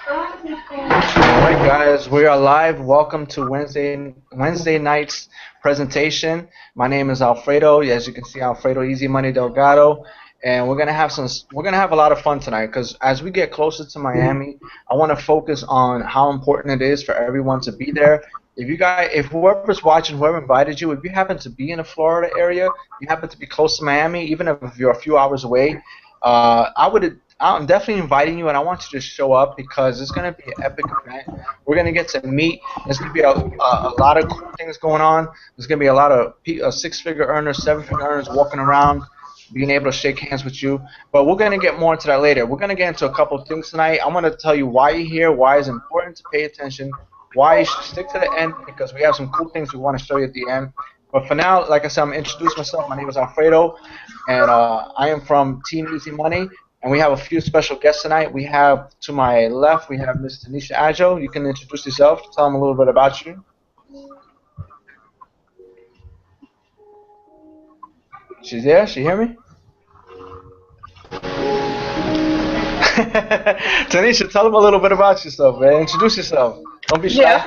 All right, guys, we are live. Welcome to Wednesday night's presentation. My name is Alfredo. As you can see, Alfredo Easy Money Delgado, and we're gonna have a lot of fun tonight because as we get closer to Miami, I want to focus on how important it is for everyone to be there. If whoever's watching, whoever invited you, if you happen to be in the Florida area, you happen to be close to Miami, even if you're a few hours away, I'm definitely inviting you, and I want you to show up because it's going to be an epic event. We're going to get to meet. There's going to be a lot of cool things going on. There's going to be a lot of six-figure earners, seven-figure earners walking around, being able to shake hands with you. But we're going to get more into that later. We're going to get into a couple of things tonight. I'm going to tell you why you're here, why it's important to pay attention, why you should stick to the end because we have some cool things we want to show you at the end. But for now, like I said, I'm going to introduce myself. My name is Alfredo, and I am from Team Easy Money. And we have a few special guests tonight. We have, to my left, we have Ms. Tanisha Ajo. You can introduce yourself, tell them a little bit about you. She's there? She hear me? Tanisha, tell them a little bit about yourself, man. Introduce yourself. Don't be shy. Yeah,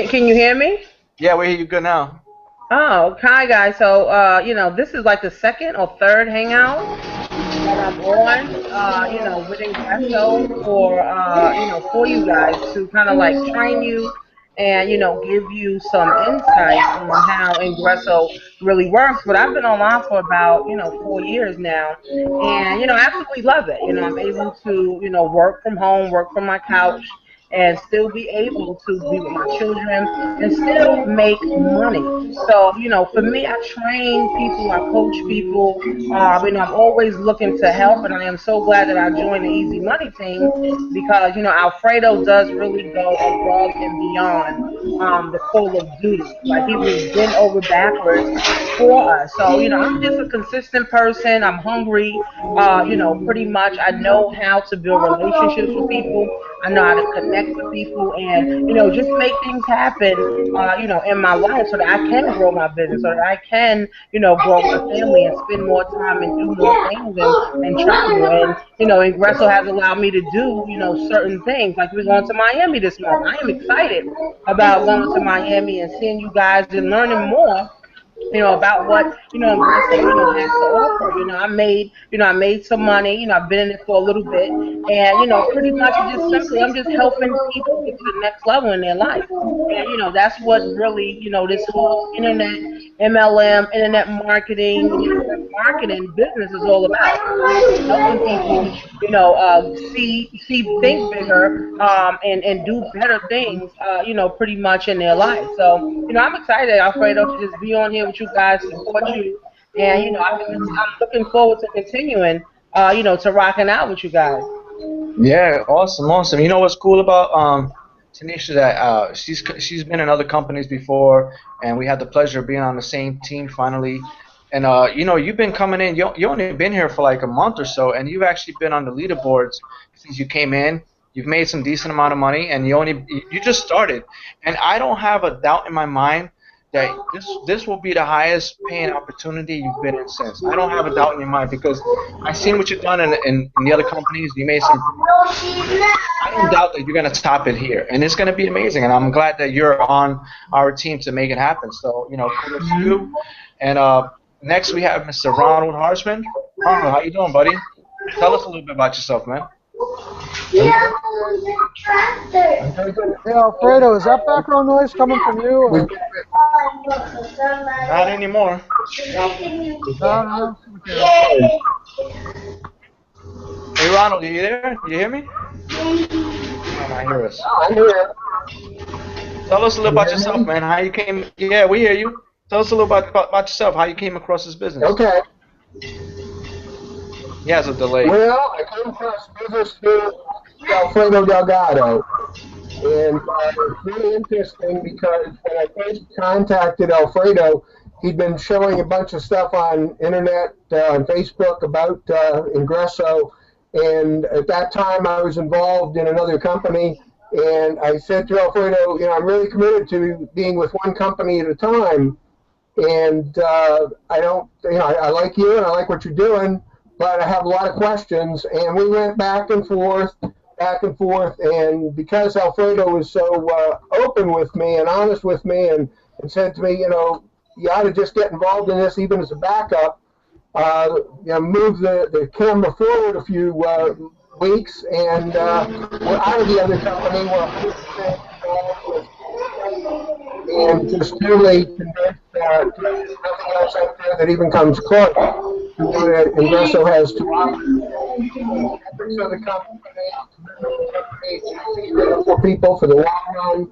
can you hear me? Yeah, we hear you good now. Oh, hi guys. So, this is like the second or third hangout that I'm on, with Ingresso for you guys to kind of like train you and, give you some insight on how Ingresso really works. But I've been online for about, 4 years now, and, I absolutely love it. I'm able to, work from home, work from my couch, and still be able to be with my children and still make money. So, for me, I train people, I coach people. I'm always looking to help, and I am so glad that I joined the Easy Money team because, Alfredo does really go above and beyond the call of duty. Like, he will bend over backwards for us. So, I'm just a consistent person. I'm hungry, pretty much. I know how to build relationships with people. I know how to connect with people and, just make things happen, in my life so that I can grow my business, so that I can, grow my family and spend more time and do more things and travel. And, Ingresso has allowed me to do, certain things. Like we're going to Miami this month. I am excited about going to Miami and seeing you guys and learning more about what, Ingresso, has to offer. I made some money, I've been in it for a little bit. And, pretty much just simply, I'm just helping people get to the next level in their life. And, that's what really, this whole internet, MLM, internet marketing, marketing business is all about. Helping people, think bigger, and do better things, pretty much in their life. So, I'm excited, Alfredo, to just be on here with you guys, support you, and I'm looking forward to continuing, to rocking out with you guys. Yeah, awesome, awesome. You know what's cool about Tanisha that she's been in other companies before, and we had the pleasure of being on the same team finally. And you've been coming in. You only been here for like a month or so, and you've actually been on the leaderboards since you came in. You've made some decent amount of money, and you just started. And I don't have a doubt in my mind that this will be the highest paying opportunity you've been in since. I don't have a doubt in your mind because I've seen what you've done in the other companies. You made some. I don't doubt that you're going to top it here, and it's going to be amazing. And I'm glad that you're on our team to make it happen. So kudos to you. And next we have Mr. Ronald Harshman. Ronald, how you doing, buddy? Tell us a little bit about yourself, man. Yeah, hey Alfredo, is that background noise coming from you? Or? Not anymore. Hey Ronald, are you there? You hear me? I hear us. I'm here. Tell us a little about yourself, man. How you came? Yeah, we hear you. Tell us a little about yourself. How you came across this business? Okay. He has a delay. Well, I came across business through Alfredo Delgado, and it's really interesting because when I first contacted Alfredo, he'd been showing a bunch of stuff on internet, on Facebook about Ingresso, and at that time I was involved in another company, and I said to Alfredo, I'm really committed to being with one company at a time, and I don't, I like you and I like what you're doing, but I have a lot of questions, and we went back and forth, back and forth. And because Alfredo was so open with me and honest with me, and said to me, you know, you ought to just get involved in this even as a backup. You know, move the camera forward a few weeks, and we're out of the other company. We're 100% involved with, and just totally convinced that there's nothing else out there that even comes close to what Ingresso has to offer. So the company, for people for the long run,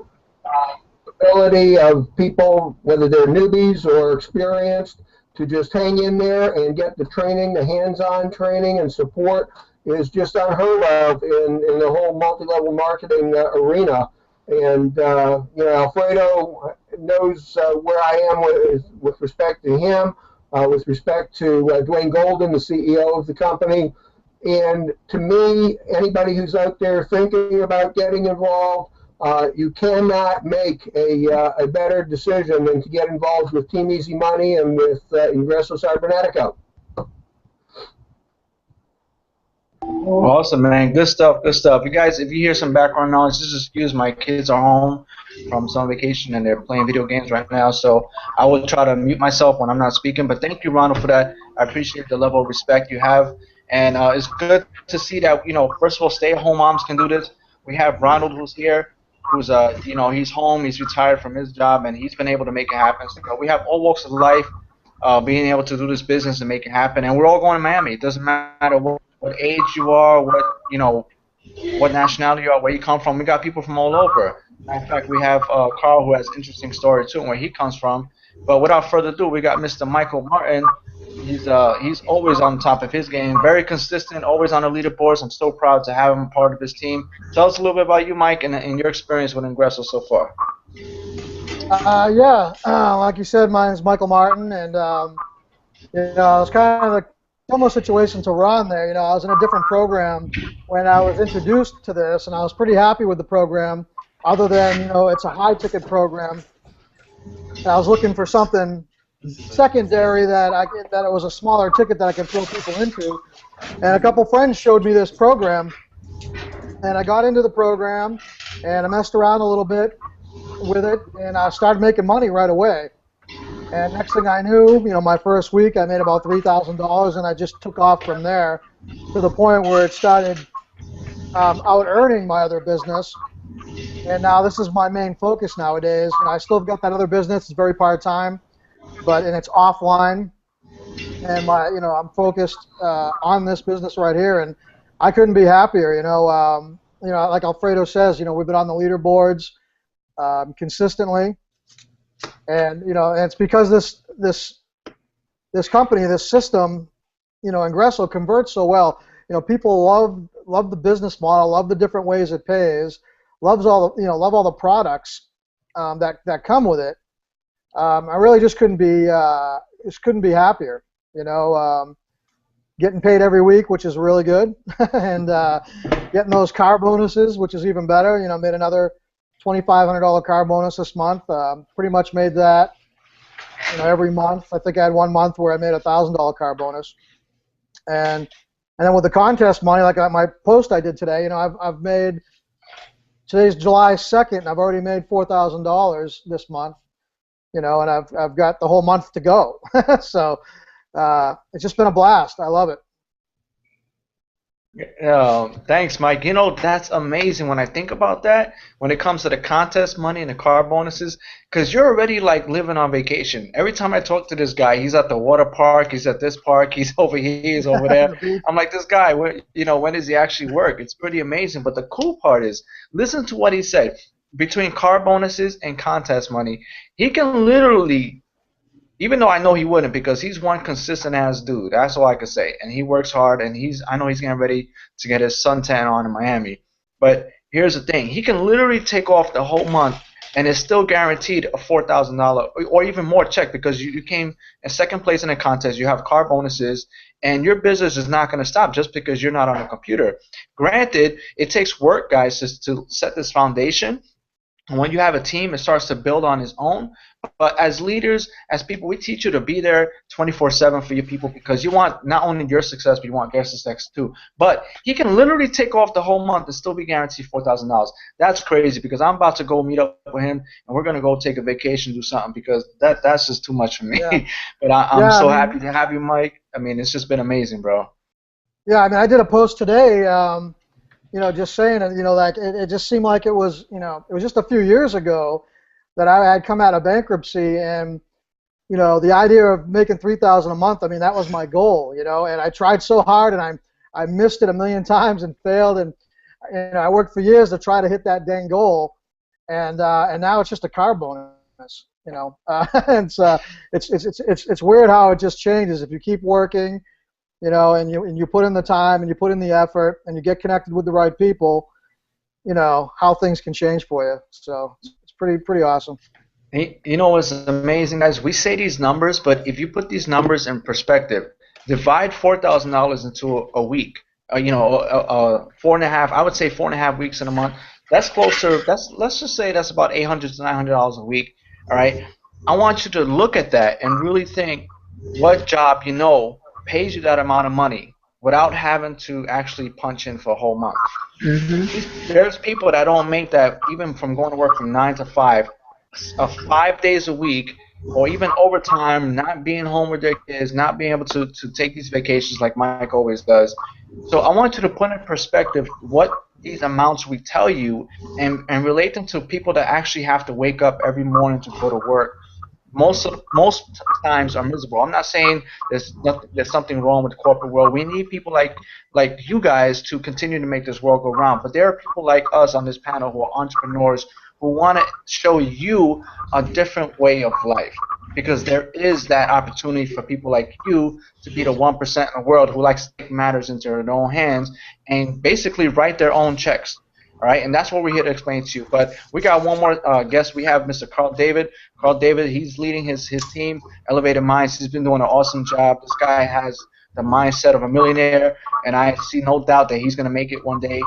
ability of people, whether they're newbies or experienced, to just hang in there and get the training, the hands-on training and support is just unheard of in the whole multi-level marketing arena. And you know, Alfredo knows where I am with respect to him, with respect to Dwayne Golden, the CEO of the company. And to me, anybody who's out there thinking about getting involved, you cannot make a better decision than to get involved with Team Easy Money and with Ingreso Cybernetico. Awesome, man. Good stuff. Good stuff. You guys, if you hear some background noise, just excuse my kids are home from summer vacation and they're playing video games right now. So I will try to mute myself when I'm not speaking. But thank you, Ronald, for that. I appreciate the level of respect you have, and it's good to see that, you know, first of all, stay-at-home moms can do this. We have Ronald, who's here, who's you know, he's home, he's retired from his job, and he's been able to make it happen. So we have all walks of life being able to do this business and make it happen, and we're all going to Miami. It doesn't matter what age you are, what, you know, what nationality you are, where you come from. We got people from all over. In fact, we have Carl, who has an interesting story too, and where he comes from. But without further ado, we got Mr. Michael Martin. He's always on top of his game, very consistent, always on the leaderboards. I'm so proud to have him part of his team. Tell us a little bit about you, Mike, and your experience with Ingresso so far. Like you said, my name is Michael Martin, and you know, it's kind of a similar situation to Ron there. You know, I was in a different program when I was introduced to this, and I was pretty happy with the program. Other than, you know, it's a high-ticket program, and I was looking for something secondary that it was a smaller ticket that I could throw people into. And a couple friends showed me this program, and I got into the program, and I messed around a little bit with it, and I started making money right away. And next thing I knew, you know, my first week I made about $3,000, and I just took off from there to the point where it started out earning my other business. And now this is my main focus nowadays. You know, I still have got that other business. It's very part-time, and it's offline. And I'm focused on this business right here, and I couldn't be happier. You know, like Alfredo says, you know, we've been on the leaderboards consistently. And you know, and it's because this company, this system, you know, Ingresso converts so well. You know, people love the business model, love the different ways it pays, love all the products that come with it. I really just couldn't be happier. You know, getting paid every week, which is really good, and getting those car bonuses, which is even better. You know, made another $2,500 car bonus this month. Pretty much made that, you know, every month. I think I had one month where I made a $1,000 car bonus, and then with the contest money, like my post I did today, you know, I've made, today's July 2nd, and I've already made $4,000 this month. You know, and I've got the whole month to go. So it's just been a blast. I love it. Thanks, Mike. You know, that's amazing when I think about that, when it comes to the contest money and the car bonuses, because you're already like living on vacation. Every time I talk to this guy, he's at the water park, he's at this park, he's over here, he's over there. I'm like, this guy, you know, when does he actually work? It's pretty amazing. But the cool part is, listen to what he said. Between car bonuses and contest money, he can literally, even though I know he wouldn't, because he's one consistent ass dude. That's all I can say. And he works hard, and I know he's getting ready to get his suntan on in Miami. But here's the thing: he can literally take off the whole month, and it's still guaranteed a $4,000 or even more check, because you came in second place in a contest. You have car bonuses, and your business is not going to stop just because you're not on a computer. Granted, it takes work, guys, to set this foundation. And when you have a team, it starts to build on its own. But as leaders, as people, we teach you to be there 24/7 for your people because you want not only your success, but you want their success too. But he can literally take off the whole month and still be guaranteed $4,000. That's crazy because I'm about to go meet up with him and we're gonna go take a vacation, do something because that's just too much for me. Yeah. But I'm Yeah, I so mean, happy to have you, Mike. I mean, it's just been amazing, bro. yeah, I mean, I did a post today, just saying it, like it just seemed like it was, it was just a few years ago that I had come out of bankruptcy, and the idea of making 3,000 a month, I mean, that was my goal, and I tried so hard, and I missed it a million times and failed, and I worked for years to try to hit that dang goal, and now it's just a car bonus, it's weird how it just changes if you keep working, and you put in the time and you put in the effort and you get connected with the right people, how things can change for you. So it's pretty awesome. You know what's amazing, guys? We say these numbers, but if you put these numbers in perspective, divide $4,000 into a week. 4.5. I would say 4.5 weeks in a month. That's closer. Let's just say that's about $800 to $900 a week. All right. I want you to look at that and really think what job pays you that amount of money without having to actually punch in for a whole month. There's people that don't make that even from going to work from 9 to 5, 5 days a week, or even overtime, not being home with their kids, not being able to take these vacations like Mike always does. So I want you to put in perspective what these amounts we tell you and relate them to people that actually have to wake up every morning to go to work. Most times are miserable. I'm not saying there's something wrong with the corporate world. We need people like you guys to continue to make this world go round. But there are people like us on this panel who are entrepreneurs who want to show you a different way of life. Because there is that opportunity for people like you to be the 1% in the world who likes to take matters into their own hands and basically write their own checks. All right, and that's what we're here to explain to you. But we got one more guest. We have Mr. Carl David. Carl David, he's leading his team, Elevated Minds. He's been doing an awesome job. This guy has the mindset of a millionaire, and I see no doubt that he's going to make it one day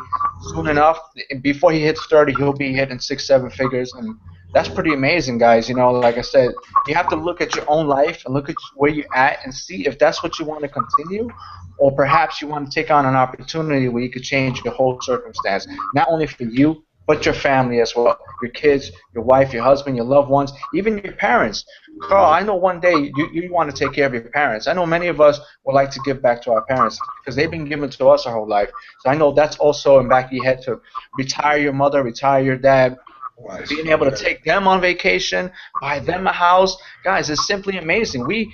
soon enough. Before he hits 30, he'll be hitting 6, 7 figures, and that's pretty amazing, guys. Like I said, you have to look at your own life and look at where you're at and see if that's what you want to continue, or perhaps you want to take on an opportunity where you could change your whole circumstance, not only for you, but your family as well, your kids, your wife, your husband, your loved ones, even your parents. Carl, I know one day you want to take care of your parents. I know many of us would like to give back to our parents because they've been given to us our whole life. So I know that's also in the back of your head to retire your mother, retire your dad, being able to take them on vacation, buy them a house. Guys, it's simply amazing. We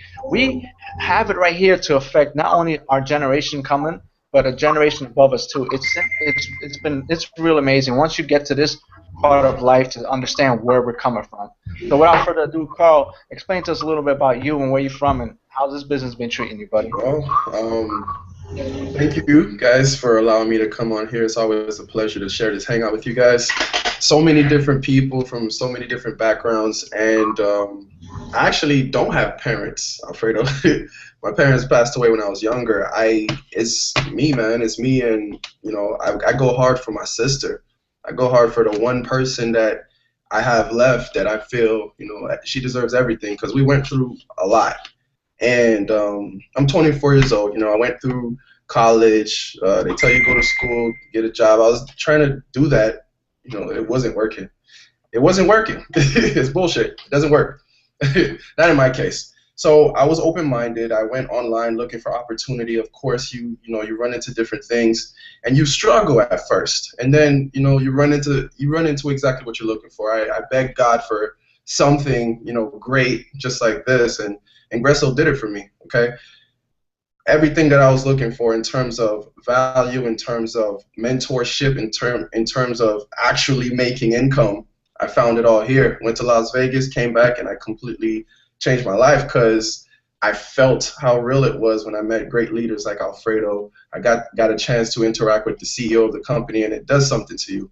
have it right here to affect not only our generation coming, but a generation above us too. It's real amazing once you get to this part of life to understand where we're coming from. So without further ado, Carl, explain to us a little bit about you and where you're from and how's this business been treating you, buddy. Well, thank you guys for allowing me to come on here. It's always a pleasure to share this hangout with you guys. So many different people from so many different backgrounds, and I actually don't have parents, Alfredo. My parents passed away when I was younger. It's me, man. It's me, and I go hard for my sister. I go hard for the one person that I have left that I feel, she deserves everything because we went through a lot. And I'm 24 years old. I went through college. They tell you go to school, get a job. I was trying to do that. It wasn't working. It wasn't working. It's bullshit. It doesn't work. Not in my case. So I was open-minded. I went online looking for opportunity. Of course, you run into different things, and you struggle at first, and then you run into exactly what you're looking for. I begged God for something great, just like this, and Ingresso did it for me. Okay. Everything that I was looking for in terms of value, in terms of mentorship, in terms of actually making income, I found it all here. Went to Las Vegas, came back, and I completely changed my life because I felt how real it was when I met great leaders like Alfredo. I got a chance to interact with the CEO of the company, and it does something to you.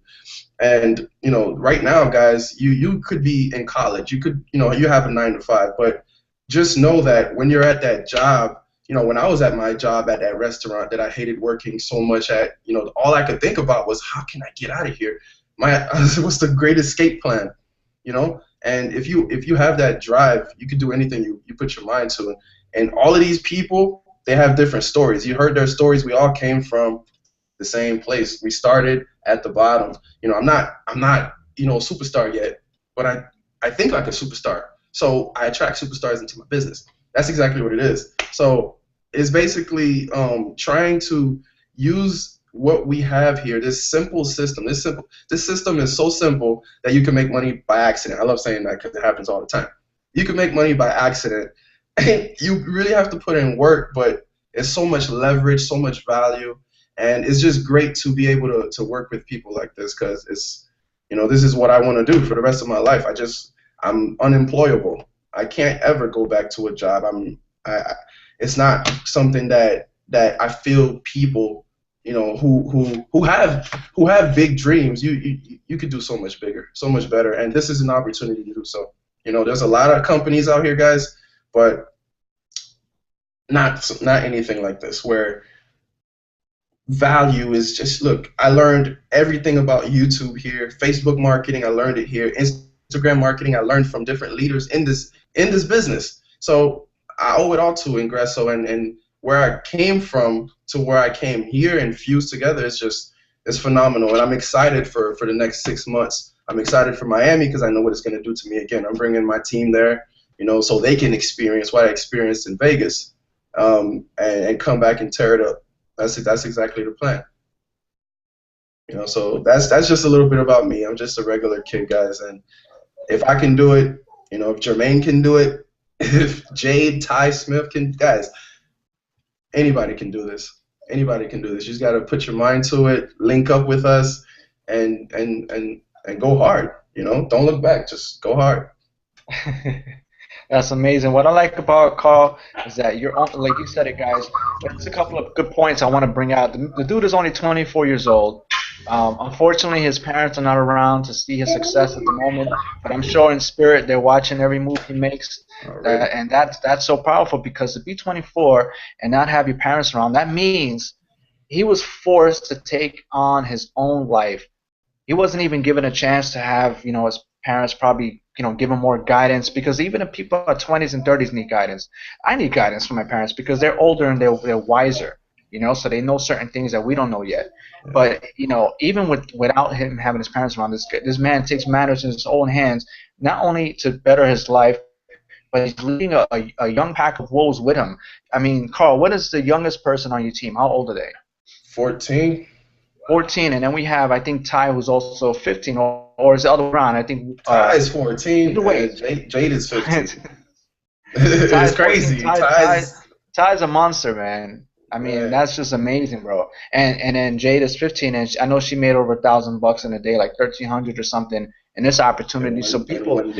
And right now, guys, you could be in college, you could you have a 9 to 5, but just know that when you're at that job, when I was at my job at that restaurant that I hated working so much at, all I could think about was how can I get out of here? what's the great escape plan, you know? And if you have that drive, you can do anything you put your mind to. And all of these people, they have different stories. You heard their stories. We all came from the same place. We started at the bottom. You know, I'm not a superstar yet, but I think like a superstar. So I attract superstars into my business. That's exactly what it is. So it's basically trying to use what we have here, this simple system. This system is so simple that you can make money by accident. I love saying that because it happens all the time. You can make money by accident. You really have to put in work, but it's so much leverage, so much value, and it's just great to be able to work with people like this because it's, this is what I want to do for the rest of my life. I'm unemployable. I can't ever go back to a job. It's not something that I feel people, who have big dreams. You could do so much bigger, so much better, and this is an opportunity to do so. There's a lot of companies out here, guys, but not anything like this where value is just, look, I learned everything about YouTube here, Facebook marketing, I learned it here, Instagram marketing, I learned from different leaders in this business. So I owe it all to Ingresso, and where I came from to where I came here and fused together it's phenomenal. And I'm excited for the next 6 months. I'm excited for Miami because I know what it's going to do to me again. I'm bringing my team there, so they can experience what I experienced in Vegas, and come back and tear it up. That's exactly the plan. So that's just a little bit about me. I'm just a regular kid, guys, and if I can do it, if Jermaine can do it, if Jade, Ty Smith can, guys, anybody can do this. Anybody can do this. You just got to put your mind to it, link up with us, and go hard. Don't look back. Just go hard. That's amazing. What I like about Carl is that like you said it, guys. There's a couple of good points I want to bring out. The dude is only 24 years old. Unfortunately, his parents are not around to see his success at the moment, but I'm sure in spirit they're watching every move he makes, and that's so powerful because to be 24 and not have your parents around, that means he was forced to take on his own life. He wasn't even given a chance to have, his parents probably, give him more guidance, because even if people in their 20s and 30s need guidance, I need guidance from my parents because they're older and they're wiser, so they know certain things that we don't know yet. But, even without him having his parents around, this man takes matters in his own hands, not only to better his life, but he's leading a young pack of wolves with him. I mean, Carl, what is the youngest person on your team? How old are they? 14. 14, and then we have, I think, Ty, who's also 15, or is the other way around? I think Ty is 14. Either way, Jade is 15. It's crazy. Ty's a monster, man. I mean, that's just amazing, bro. And then Jade is 15, and I know she made over $1,000 in a day, like 1,300 or something, in this opportunity. So people,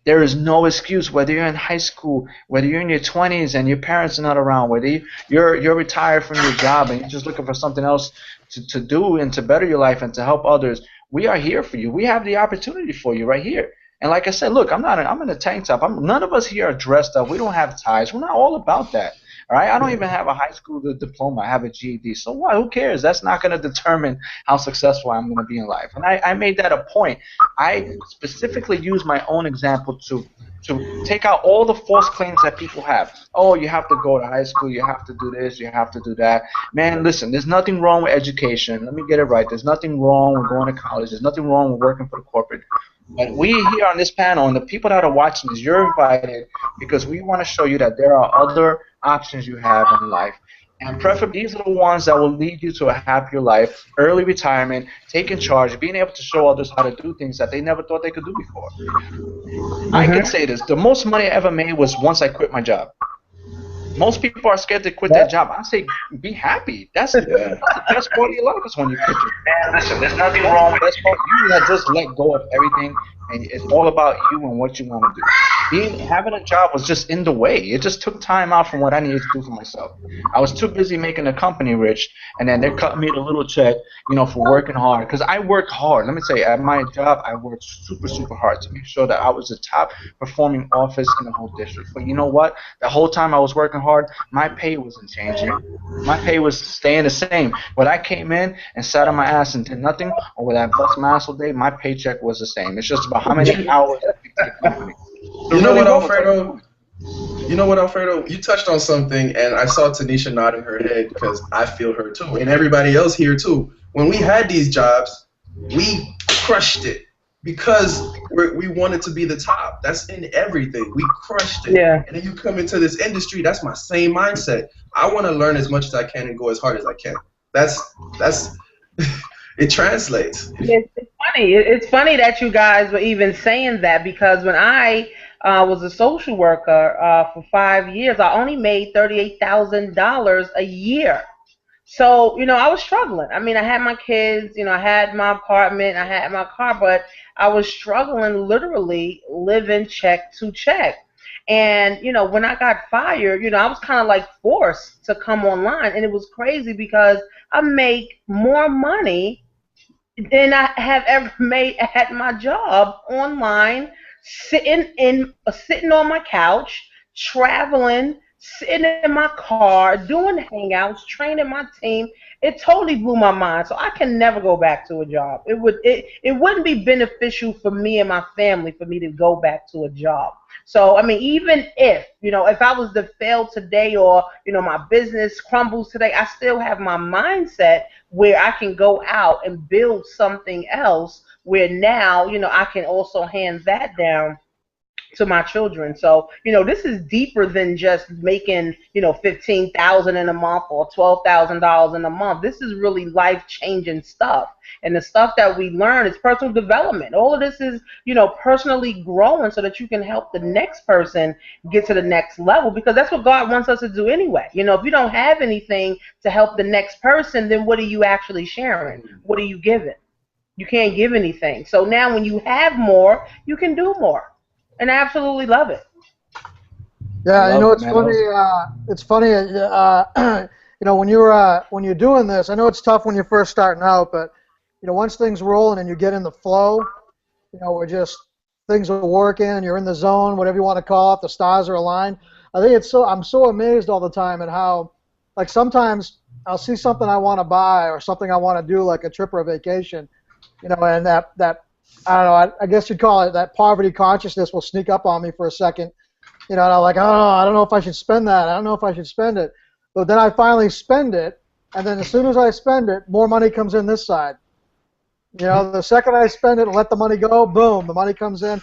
there is no excuse, whether you're in high school, whether you're in your 20s and your parents are not around, whether you're retired from your job and you're just looking for something else to do and to better your life and to help others. We are here for you. We have the opportunity for you right here. And like I said, look, I'm in a tank top. None of us here are dressed up. We don't have ties. We're not all about that. All right? I don't even have a high school diploma. I have a GED. So what? Who cares? That's not going to determine how successful I'm going to be in life. And I made that a point. I specifically used my own example to take out all the false claims that people have. Oh, you have to go to high school. You have to do this. You have to do that. Man, listen, there's nothing wrong with education. Let me get it right. There's nothing wrong with going to college. There's nothing wrong with working for the corporate. But we here on this panel and the people that are watching this, you're invited because we want to show you that there are other options you have in life. And preferably, these are the ones that will lead you to a happier life, early retirement, taking charge, being able to show others how to do things that they never thought they could do before. I can say this. The most money I ever made was once I quit my job. Most people are scared to quit their job. I say, be happy. That's the best part of your life is when you quit your job. Man, listen, there's nothing wrong with that. You just let go of everything, and it's all about you and what you want to do. having a job was just in the way. It just took time out from what I needed to do for myself. I was too busy making the company rich, and then they're cutting me the little check, for working hard. Because I worked hard. Let me say, at my job, I worked super, super hard to make sure that I was the top performing office in the whole district. But you know what? The whole time I was working hard, my pay wasn't changing. My pay was staying the same. When I came in and sat on my ass and did nothing, or when I bust my ass all day, my paycheck was the same. It's just about how many hours I think to the company. You know what, Alfredo? You know what, Alfredo? You touched on something, and I saw Tanisha nodding her head because I feel her too, and everybody else here too. When we had these jobs, we crushed it because we wanted to be the top. That's in everything. We crushed it. Yeah. And then you come into this industry, that's my same mindset. I want to learn as much as I can and go as hard as I can. That's it translates. It's funny. It's funny that you guys were even saying that, because when I was a social worker for 5 years, I only made $38,000 a year. So, I was struggling. I mean, I had my kids, I had my apartment, I had my car, but I was struggling, literally living check to check. And, when I got fired, I was kind of like forced to come online. And it was crazy because I make more money than I have ever made at my job online, sitting on my couch, traveling, sitting in my car, doing hangouts, training my team. It totally blew my mind. So I can never go back to a job. It wouldn't be beneficial for me and my family for me to go back to a job. So, I mean, even if I was to fail today, or, my business crumbles today, I still have my mindset where I can go out and build something else where now, I can also hand that down to my children. So, this is deeper than just making, $15,000 in a month or $12,000 in a month. This is really life-changing stuff. And the stuff that we learn is personal development. All of this is, personally growing so that you can help the next person get to the next level, because that's what God wants us to do anyway. If you don't have anything to help the next person, then what are you actually sharing? What are you giving? You can't give anything. So now when you have more, you can do more. And I absolutely love it. Yeah, it's funny. It's funny. When you're doing this, I know it's tough when you're first starting out, but once things rolling and you get in the flow, things are working and you're in the zone, whatever you want to call it. The stars are aligned. I think I'm so amazed all the time at how, like, sometimes I'll see something I want to buy or something I want to do, like a trip or a vacation, and that I don't know, I guess you'd call it that poverty consciousness will sneak up on me for a second. And I'm like, oh, I don't know if I should spend that. I don't know if I should spend it. But then I finally spend it, and then as soon as I spend it, more money comes in this side. The second I spend it and let the money go, boom, the money comes in.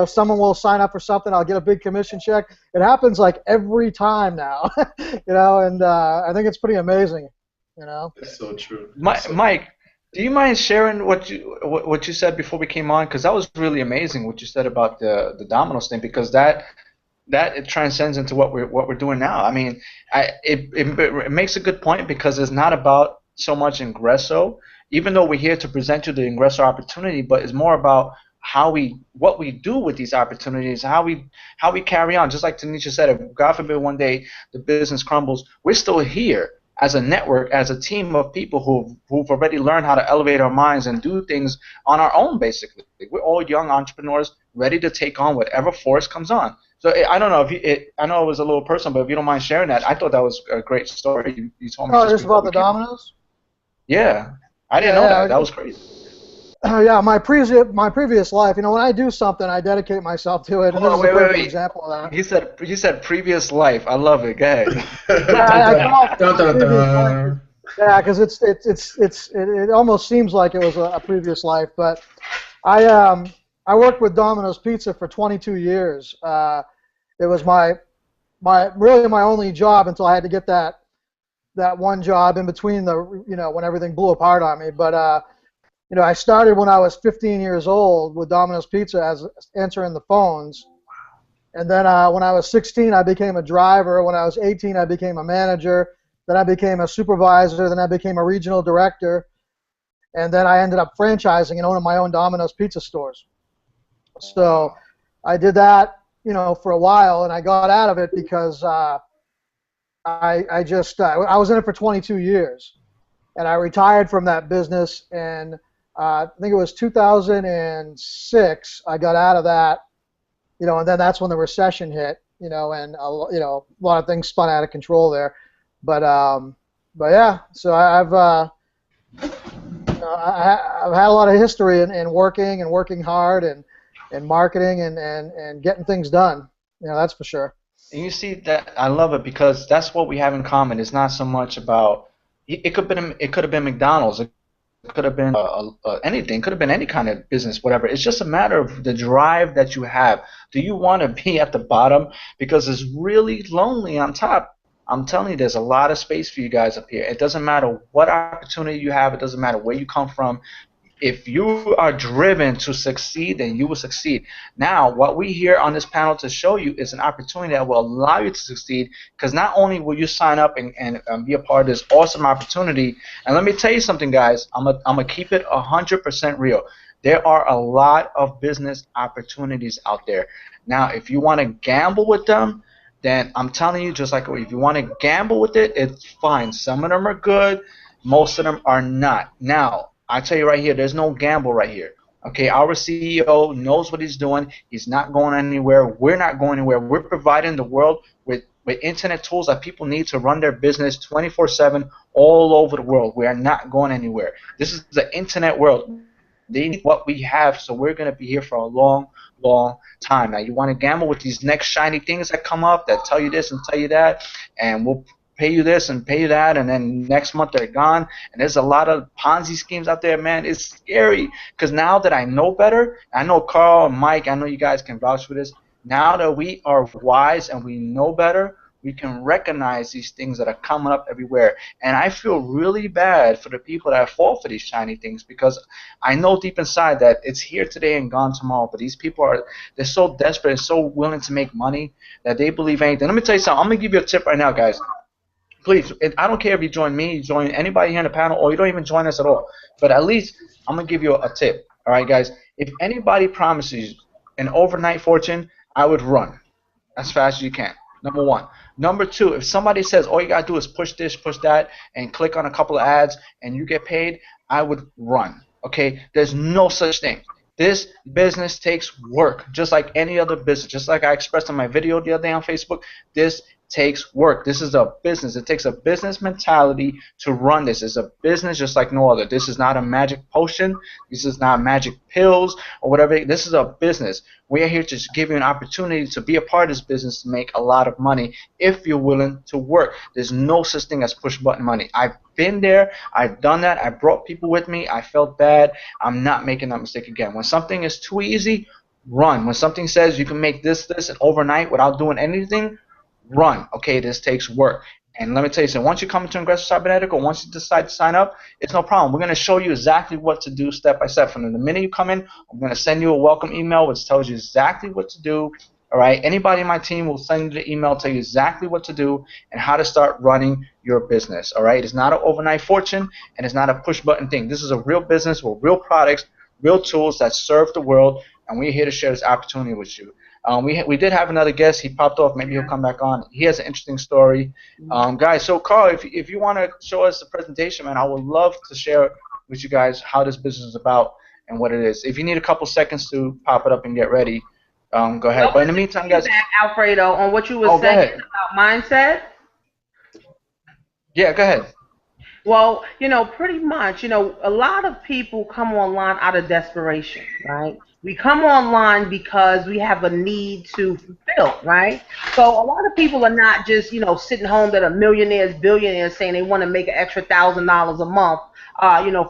Someone will sign up for something, I'll get a big commission check. It happens like every time now, and I think it's pretty amazing, That's so true. Mike, do you mind sharing what you said before we came on? Because that was really amazing what you said about the Domino's thing, because that it transcends into what we're doing now. I mean, it makes a good point, because it's not about so much Ingresso, even though we're here to present you the Ingresso opportunity, but it's more about what we do with these opportunities, how we carry on. Just like Tanisha said, if God forbid one day the business crumbles, we're still here as a network, as a team of people who've already learned how to elevate our minds and do things on our own, basically. We're all young entrepreneurs ready to take on whatever force comes on. So I don't know I know it was a little personal, but if you don't mind sharing that, I thought that was a great story. You told me. Oh, just about the Domino's? Yeah. I didn't know that. That was crazy. Yeah, my previous life, when I do something, I dedicate myself to it. And this is a perfect example of that. He said previous life. I love it. Go ahead. Yeah, because it almost seems like it was a previous life. But I worked with Domino's Pizza for 22 years. It was really my only job until I had to get that one job in between when everything blew apart on me. But I started when I was 15 years old with Domino's Pizza as answering the phones. And then when I was 16, I became a driver. When I was 18, I became a manager. Then I became a supervisor. Then I became a regional director. And then I ended up franchising and owning my own Domino's Pizza stores. So I did that, for a while, and I got out of it because I was in it for 22 years, and I retired from that business, and I think it was 2006 I got out of that, and then that's when the recession hit, and a lot of things spun out of control there, but yeah, so I've had a lot of history in working and working hard and marketing and getting things done, that's for sure. And you see that I love it because that's what we have in common. It's not so much about it could have been McDonald's. It could have been anything. It could have been any kind of business, whatever. It's just a matter of the drive that you have. Do you want to be at the bottom because it's really lonely on top? I'm telling you, there's a lot of space for you guys up here. It doesn't matter what opportunity you have. It doesn't matter where you come from. If you are driven to succeed, then you will succeed. Now, what we here on this panel to show you is an opportunity that will allow you to succeed, because not only will you sign up and be a part of this awesome opportunity, and let me tell you something, guys, I'm gonna keep it 100% real. There are a lot of business opportunities out there. Now, if you want to gamble with them, then I'm telling you, just like if you want to gamble with it, it's fine. Some of them are good, most of them are not. Now, I tell you right here, there's no gamble right here. Okay, our CEO knows what he's doing. He's not going anywhere. We're not going anywhere. We're providing the world with internet tools that people need to run their business 24/7 all over the world. We are not going anywhere. This is the internet world. They need what we have, so we're going to be here for a long, long time. Now, you want to gamble with these next shiny things that come up that tell you this and tell you that, and we'll pay you this and pay you that, and then next month they're gone. And there's a lot of Ponzi schemes out there, man. It's scary because now that I know better, I know Carl and Mike, I know you guys can vouch for this. Now that we are wise and we know better, we can recognize these things that are coming up everywhere. And I feel really bad for the people that fall for these shiny things, because I know deep inside that it's here today and gone tomorrow. But these people they're so desperate and so willing to make money that they believe anything. Let me tell you something. I'm going to give you a tip right now, guys. Please, I don't care if you join me, you join anybody here on the panel, or you don't even join us at all. But at least I'm going to give you a tip. All right, guys? If anybody promises an overnight fortune, I would run as fast as you can. Number one. Number two, if somebody says all you got to do is push this, push that, and click on a couple of ads and you get paid, I would run. Okay? There's no such thing. This business takes work, just like any other business. Just like I expressed in my video the other day on Facebook, this takes work. This is a business. It takes a business mentality to run this. It's a business just like no other. This is not a magic potion. This is not magic pills or whatever. This is a business. We are here to just give you an opportunity to be a part of this business to make a lot of money if you're willing to work. There's no such thing as push button money. I've been there. I've done that. I brought people with me. I felt bad. I'm not making that mistake again. When something is too easy, run. When something says you can make this, and overnight without doing anything, run. Okay, this takes work. And let me tell you something, once you come into Ingreso Cybernetico, once you decide to sign up, it's no problem. We're going to show you exactly what to do step by step. From the minute you come in, I'm going to send you a welcome email which tells you exactly what to do. All right, anybody in my team will send you the email, tell you exactly what to do and how to start running your business. All right, it's not an overnight fortune and it's not a push button thing. This is a real business with real products, real tools that serve the world, and we're here to share this opportunity with you. We did have another guest. He popped off. Maybe he'll come back on. He has an interesting story. Guys, so Carl, if you want to show us the presentation, man, I would love to share with you guys how this business is about and what it is. If you need a couple seconds to pop it up and get ready, go ahead. But in the meantime, guys. Alfredo, on what you were saying about mindset. Yeah, go ahead. Well, pretty much, a lot of people come online out of desperation, right? We come online because we have a need to fulfill, right? So a lot of people are not just, sitting home that are millionaires, billionaires saying they want to make an extra $1,000 a month,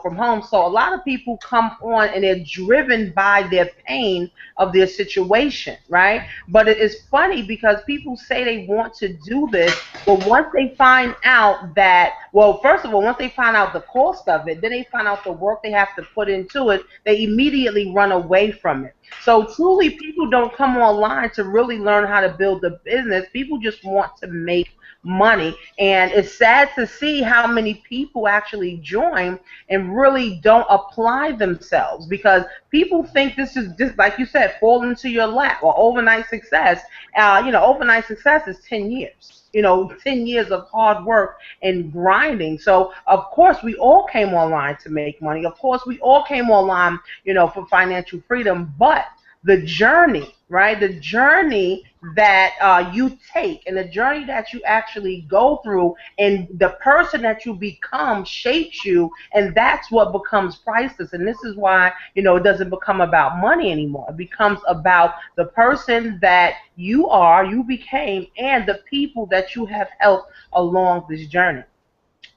from home. So a lot of people come on and they're driven by their pain of their situation, right? But it is funny because people say they want to do this, but once they find out that, well, first of all, once they find out the cost of it, then they find out the work they have to put into it, they immediately run away from it. So truly, people don't come online to really learn learn how to build a business. People just want to make money, and it's sad to see how many people actually join and really don't apply themselves, because people think this is just, like you said, fall into your lap or overnight success. Overnight success is 10 years. 10 years of hard work and grinding. So, of course, we all came online to make money. Of course, we all came online, for financial freedom. But the journey, right? The journey that you take, and the journey that you actually go through, and the person that you become shapes you, and that's what becomes priceless. And this is why, it doesn't become about money anymore. It becomes about the person that you became, and the people that you have helped along this journey.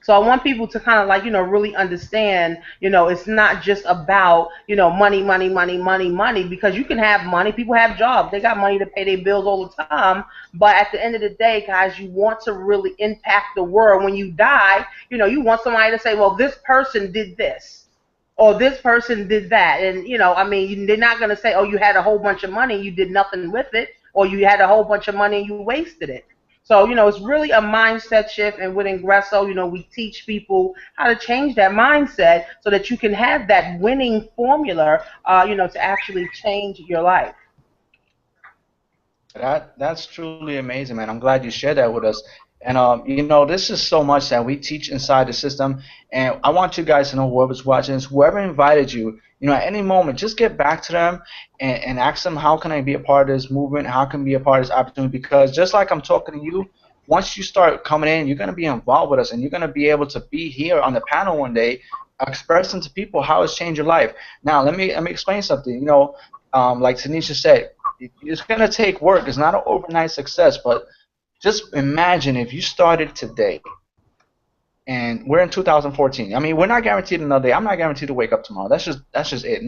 So I want people to kind of like, really understand, it's not just about, money, money, money, money, money, because you can have money. People have jobs. They got money to pay their bills all the time. But at the end of the day, guys, you want to really impact the world. When you die, you want somebody to say, well, this person did this, or this person did that. And, they're not going to say, oh, you had a whole bunch of money, you did nothing with it, or you had a whole bunch of money and you wasted it. So, it's really a mindset shift, and with Ingresso, we teach people how to change that mindset so that you can have that winning formula, to actually change your life. That's truly amazing, man. I'm glad you shared that with us. And this is so much that we teach inside the system. And I want you guys to know, whoever's watching this, whoever invited you, at any moment, just get back to them and ask them, how can I be a part of this movement? How can I be a part of this opportunity? Because just like I'm talking to you, once you start coming in, you're going to be involved with us, and you're going to be able to be here on the panel one day, expressing to people how it's changed your life. Now, let me explain something. Like Tanisha said, it's going to take work. It's not an overnight success, but just imagine if you started today, and we're in 2014. I mean, we're not guaranteed another day. I'm not guaranteed to wake up tomorrow. That's just it.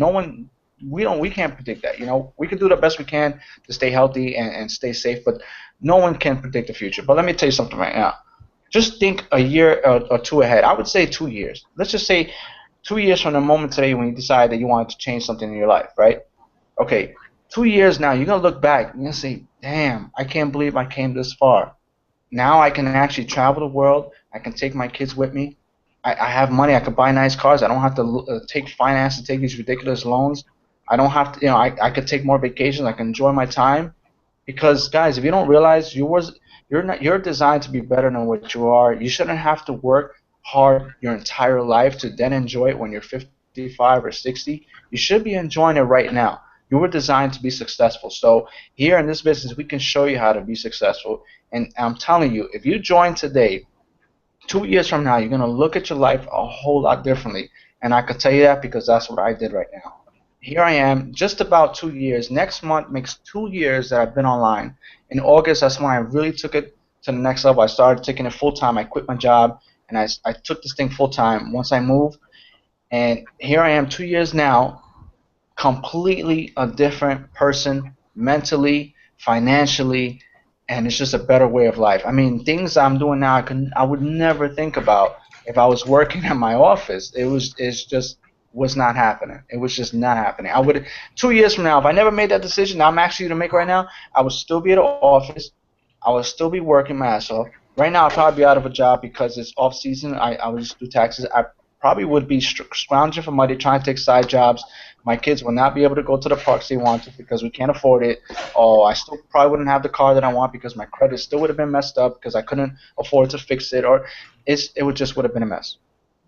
We can't predict that. We can do the best we can to stay healthy and stay safe, but no one can predict the future. But let me tell you something right now. Just think a year or two ahead. I would say 2 years. Let's just say 2 years from the moment today when you decide that you want to change something in your life, right? Okay, 2 years now, you're going to look back and you're going to say, damn, I can't believe I came this far. Now I can actually travel the world. I can take my kids with me. I have money. I can buy nice cars. I don't have to take finance to take these ridiculous loans. I don't have to, I could take more vacations. I can enjoy my time. Because, guys, if you don't realize you're designed to be better than what you are, you shouldn't have to work hard your entire life to then enjoy it when you're 55 or 60. You should be enjoying it right now. You were designed to be successful. So here in this business, we can show you how to be successful. And I'm telling you, if you join today, 2 years from now, you're going to look at your life a whole lot differently. And I can tell you that because that's what I did right now. Here I am, just about 2 years. Next month makes 2 years that I've been online. In August, that's when I really took it to the next level. I started taking it full time. I quit my job, and I took this thing full time once I moved. And here I am 2 years now, completely a different person, mentally, financially, and it's just a better way of life. I mean, things I'm doing now, I would never think about if I was working at my office. It's just was not happening. It was just not happening. 2 years from now, if I never made that decision I'm actually to make right now, I would still be at the office. I would still be working my ass off. Right now, I'll probably be out of a job because it's off season. I would just do taxes. I probably would be scrounging for money, trying to take side jobs. My kids will not be able to go to the parks they want to because we can't afford it. Oh, I still probably wouldn't have the car that I want because my credit still would have been messed up because I couldn't afford to fix it, or it would have been a mess.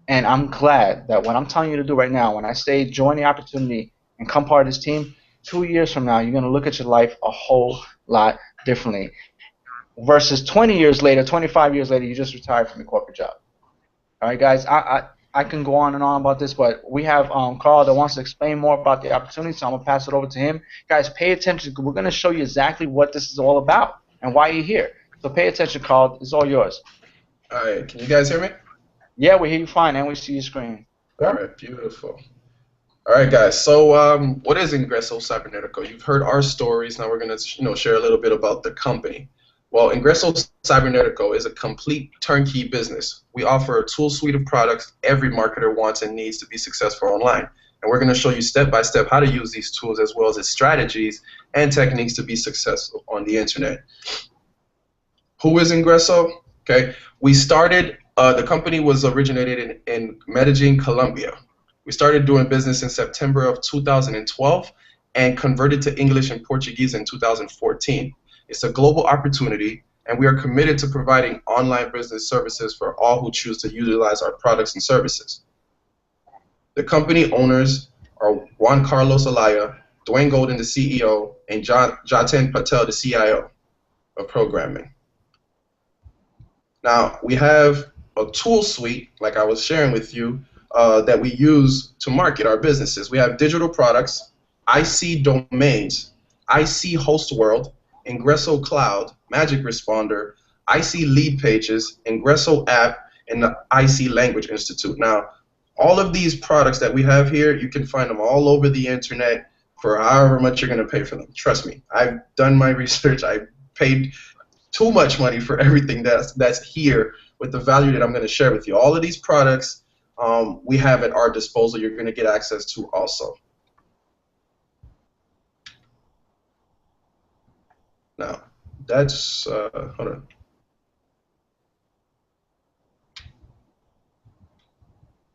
And I'm glad that what I'm telling you to do right now, when I say join the opportunity and come part of this team, 2 years from now, you're going to look at your life a whole lot differently. Versus 20 years later, 25 years later, you just retired from your corporate job. All right, guys, I can go on and on about this, but we have Carl that wants to explain more about the opportunity, so I'm going to pass it over to him. Guys, pay attention. We're going to show you exactly what this is all about and why you're here. So pay attention, Carl. It's all yours. All right, can you guys hear me? Yeah, we hear you fine, and we see your screen. All right, beautiful. All right, guys. So, what is Ingreso Cybernetico? You've heard our stories. Now we're gonna, share a little bit about the company. Well, Ingreso Cybernetico is a complete turnkey business. We offer a tool suite of products every marketer wants and needs to be successful online. and we're going to show you step by step how to use these tools as well as its strategies and techniques to be successful on the internet. Who is Ingreso? Okay, we started, the company was originated in Medellin, Colombia. We started doing business in September of 2012 and converted to English and Portuguese in 2014. It's a global opportunity, and we are committed to providing online business services for all who choose to utilize our products and services. The company owners are Juan Carlos Alaya, Dwayne Golden, the CEO, and Jatin Patel, the CIO of programming. Now, we have a tool suite, like I was sharing with you, that we use to market our businesses. We have digital products, IC domains, IC host world, Ingresso Cloud, Magic Responder, IC lead pages, Ingresso app, and the IC Language Institute. Now, all of these products that we have here, you can find them all over the internet for however much you're going to pay for them. Trust me, I've done my research. I paid too much money for everything that's here with the value that I'm going to share with you. All of these products we have at our disposal. You're going to get access to also. Now, that's, hold on.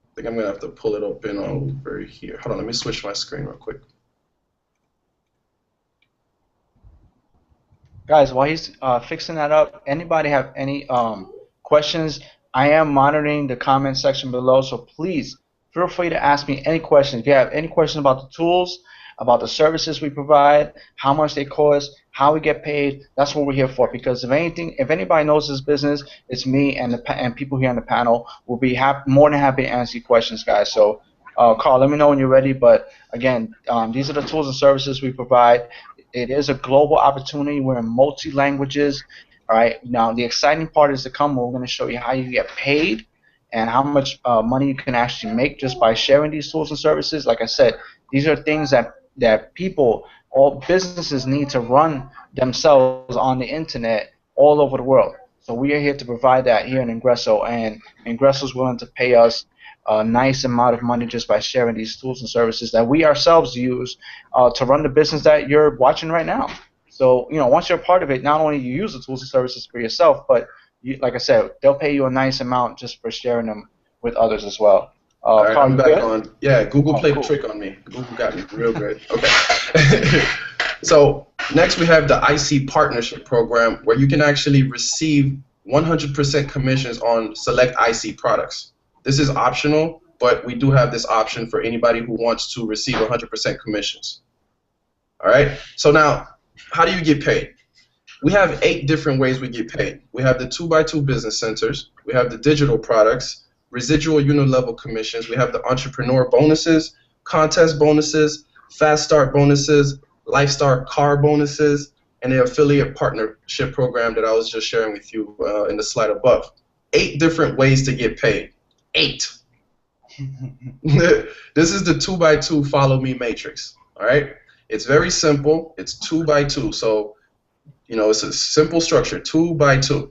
I think I'm going to have to pull it open over here. Hold on, let me switch my screen real quick. Guys, while he's fixing that up, anybody have any questions? I am monitoring the comment section below, so please feel free to ask me any questions. If you have any questions about the tools, about the services we provide, how much they cost, how we get paid, that's what we're here for. Because if anybody knows this business, it's me and people here on the panel. Will be more than happy to answer your questions, guys. So, Carl, let me know when you're ready. But again, these are the tools and services we provide. It is a global opportunity. We're in multi-languages. All right. Now, the exciting part is to come. We're going to show you how you get paid and how much money you can actually make just by sharing these tools and services. Like I said, these are things that people, all businesses need to run themselves on the internet all over the world. So we are here to provide that here in Ingresso, and Ingresso is willing to pay us a nice amount of money just by sharing these tools and services that we ourselves use to run the business that you're watching right now. So, once you're a part of it, not only you use the tools and services for yourself, but like I said, they'll pay you a nice amount just for sharing them with others as well. All right, Carl, I'm back good? on. Yeah, Google played cool. a trick on me. Google got me real good. Okay. So next we have the IC Partnership Program, where you can actually receive 100% commissions on select IC products. This is optional, but we do have this option for anybody who wants to receive 100% commissions. All right. So now, how do you get paid? We have 8 different ways we get paid. We have the 2x2 business centers. We have the digital products, residual unit level commissions. We have the entrepreneur bonuses, contest bonuses, fast start bonuses, lifestyle car bonuses, and the affiliate partnership program that I was just sharing with you in the slide above. 8 different ways to get paid. 8. This is the 2x2 follow me matrix. All right. It's very simple. It's 2x2. So, it's a simple structure, 2x2.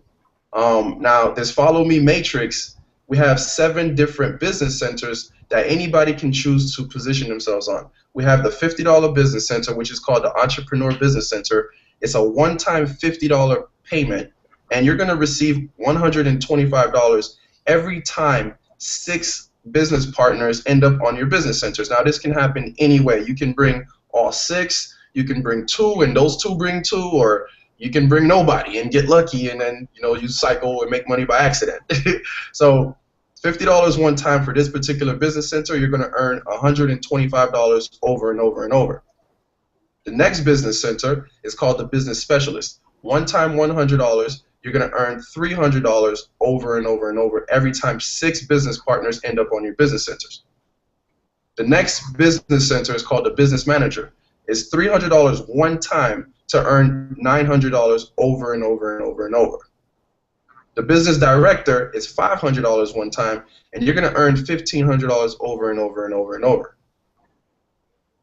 Now, this follow me matrix, we have 7 different business centers that anybody can choose to position themselves on. We have the $50 business center, which is called the Entrepreneur Business Center. It's a one-time $50 payment, and you're going to receive $125 every time 6 business partners end up on your business centers. Now, this can happen any way. You can bring all 6, you can bring 2, and those 2 bring 2, or you can bring nobody and get lucky, and then you cycle and make money by accident. So $50 one time for this particular business center, you're going to earn $125 over and over and over. The next business center is called the Business Specialist. One time $100, you're going to earn $300 over and over and over every time 6 business partners end up on your business centers. The next business center is called the Business Manager. It's $300 one time to earn $900 over and over and over and over. The Business Director is $500 one time, and you're going to earn $1,500 over and over and over and over.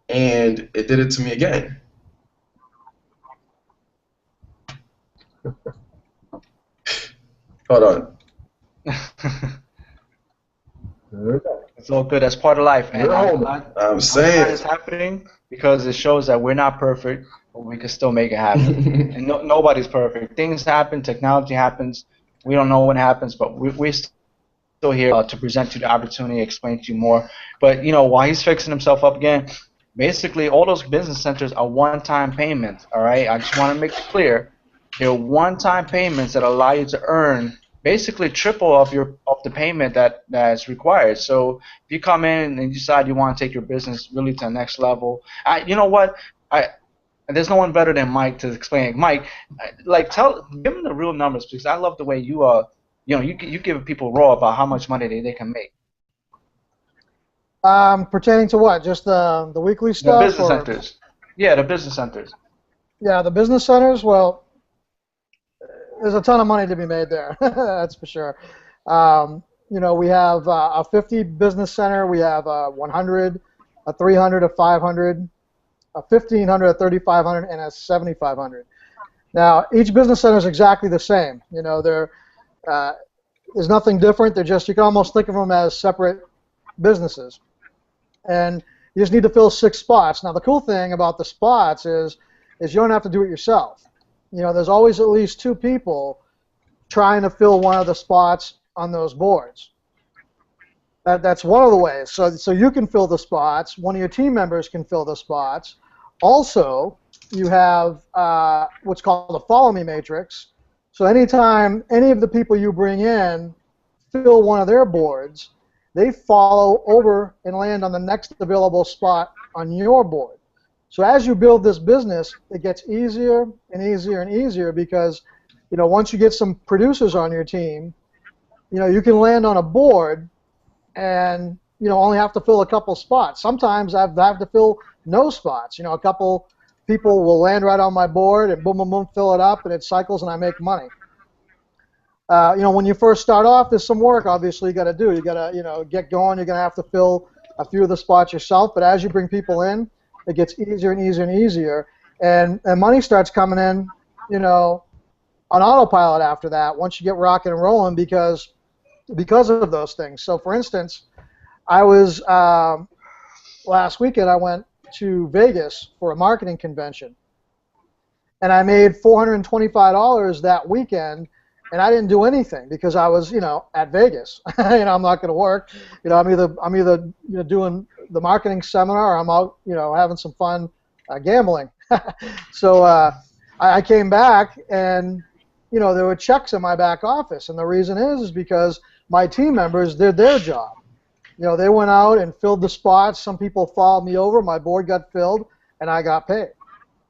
And it did it to me again. Hold on. It's all good. That's part of life, and I'm I'm glad it's happening because it shows that we're not perfect, but we can still make it happen. And nobody's perfect. Things happen. Technology happens. We don't know what happens, but we're still here to present you the opportunity, explain to you more. But while he's fixing himself up again, basically all those business centers are one-time payments. All right, I just want to make it clear. They're one-time payments that allow you to earn basically triple of the payment that's required. So if you come in and you decide you want to take your business really to the next level, you know what? I there's no one better than Mike to explain it. Mike, give them the real numbers because I love the way you give people raw about how much money they can make. Pertaining to what? Just the weekly The stuff? business centers. Yeah, the business centers. Yeah, the business centers. Well, there's a ton of money to be made there. That's for sure. We have a 50 business center. We have a 100, a 300, a 500, a 1500, a 3500, and a 7500. Now, each business center is exactly the same. There's nothing different. They're just, you can almost think of them as separate businesses. And you just need to fill 6 spots. Now, the cool thing about the spots is you don't have to do it yourself. There's always at least 2 people trying to fill one of the spots on those boards. That's one of the ways. So you can fill the spots. One of your team members can fill the spots. Also, you have what's called a follow me matrix. So anytime any of the people you bring in fill one of their boards, they follow over and land on the next available spot on your board. So as you build this business, it gets easier and easier and easier because, once you get some producers on your team, you can land on a board and, only have to fill a couple spots. Sometimes I have to fill no spots. A couple people will land right on my board and boom, boom, boom, fill it up, and it cycles and I make money. When you first start off, there's some work obviously you got to do. You got to, get going. You're going to have to fill a few of the spots yourself, but as you bring people in, it gets easier and easier and easier, and money starts coming in, on autopilot after that. Once you get rocking and rolling, because of those things. So, for instance, I was last weekend. I went to Vegas for a marketing convention, and I made $425 that weekend, and I didn't do anything because I was, at Vegas. I'm not going to work. I'm either doing the marketing seminar or I'm out, having some fun gambling. So I came back and, there were checks in my back office, and the reason is because my team members did their job. They went out and filled the spots. Some people followed me over. My board got filled, and I got paid.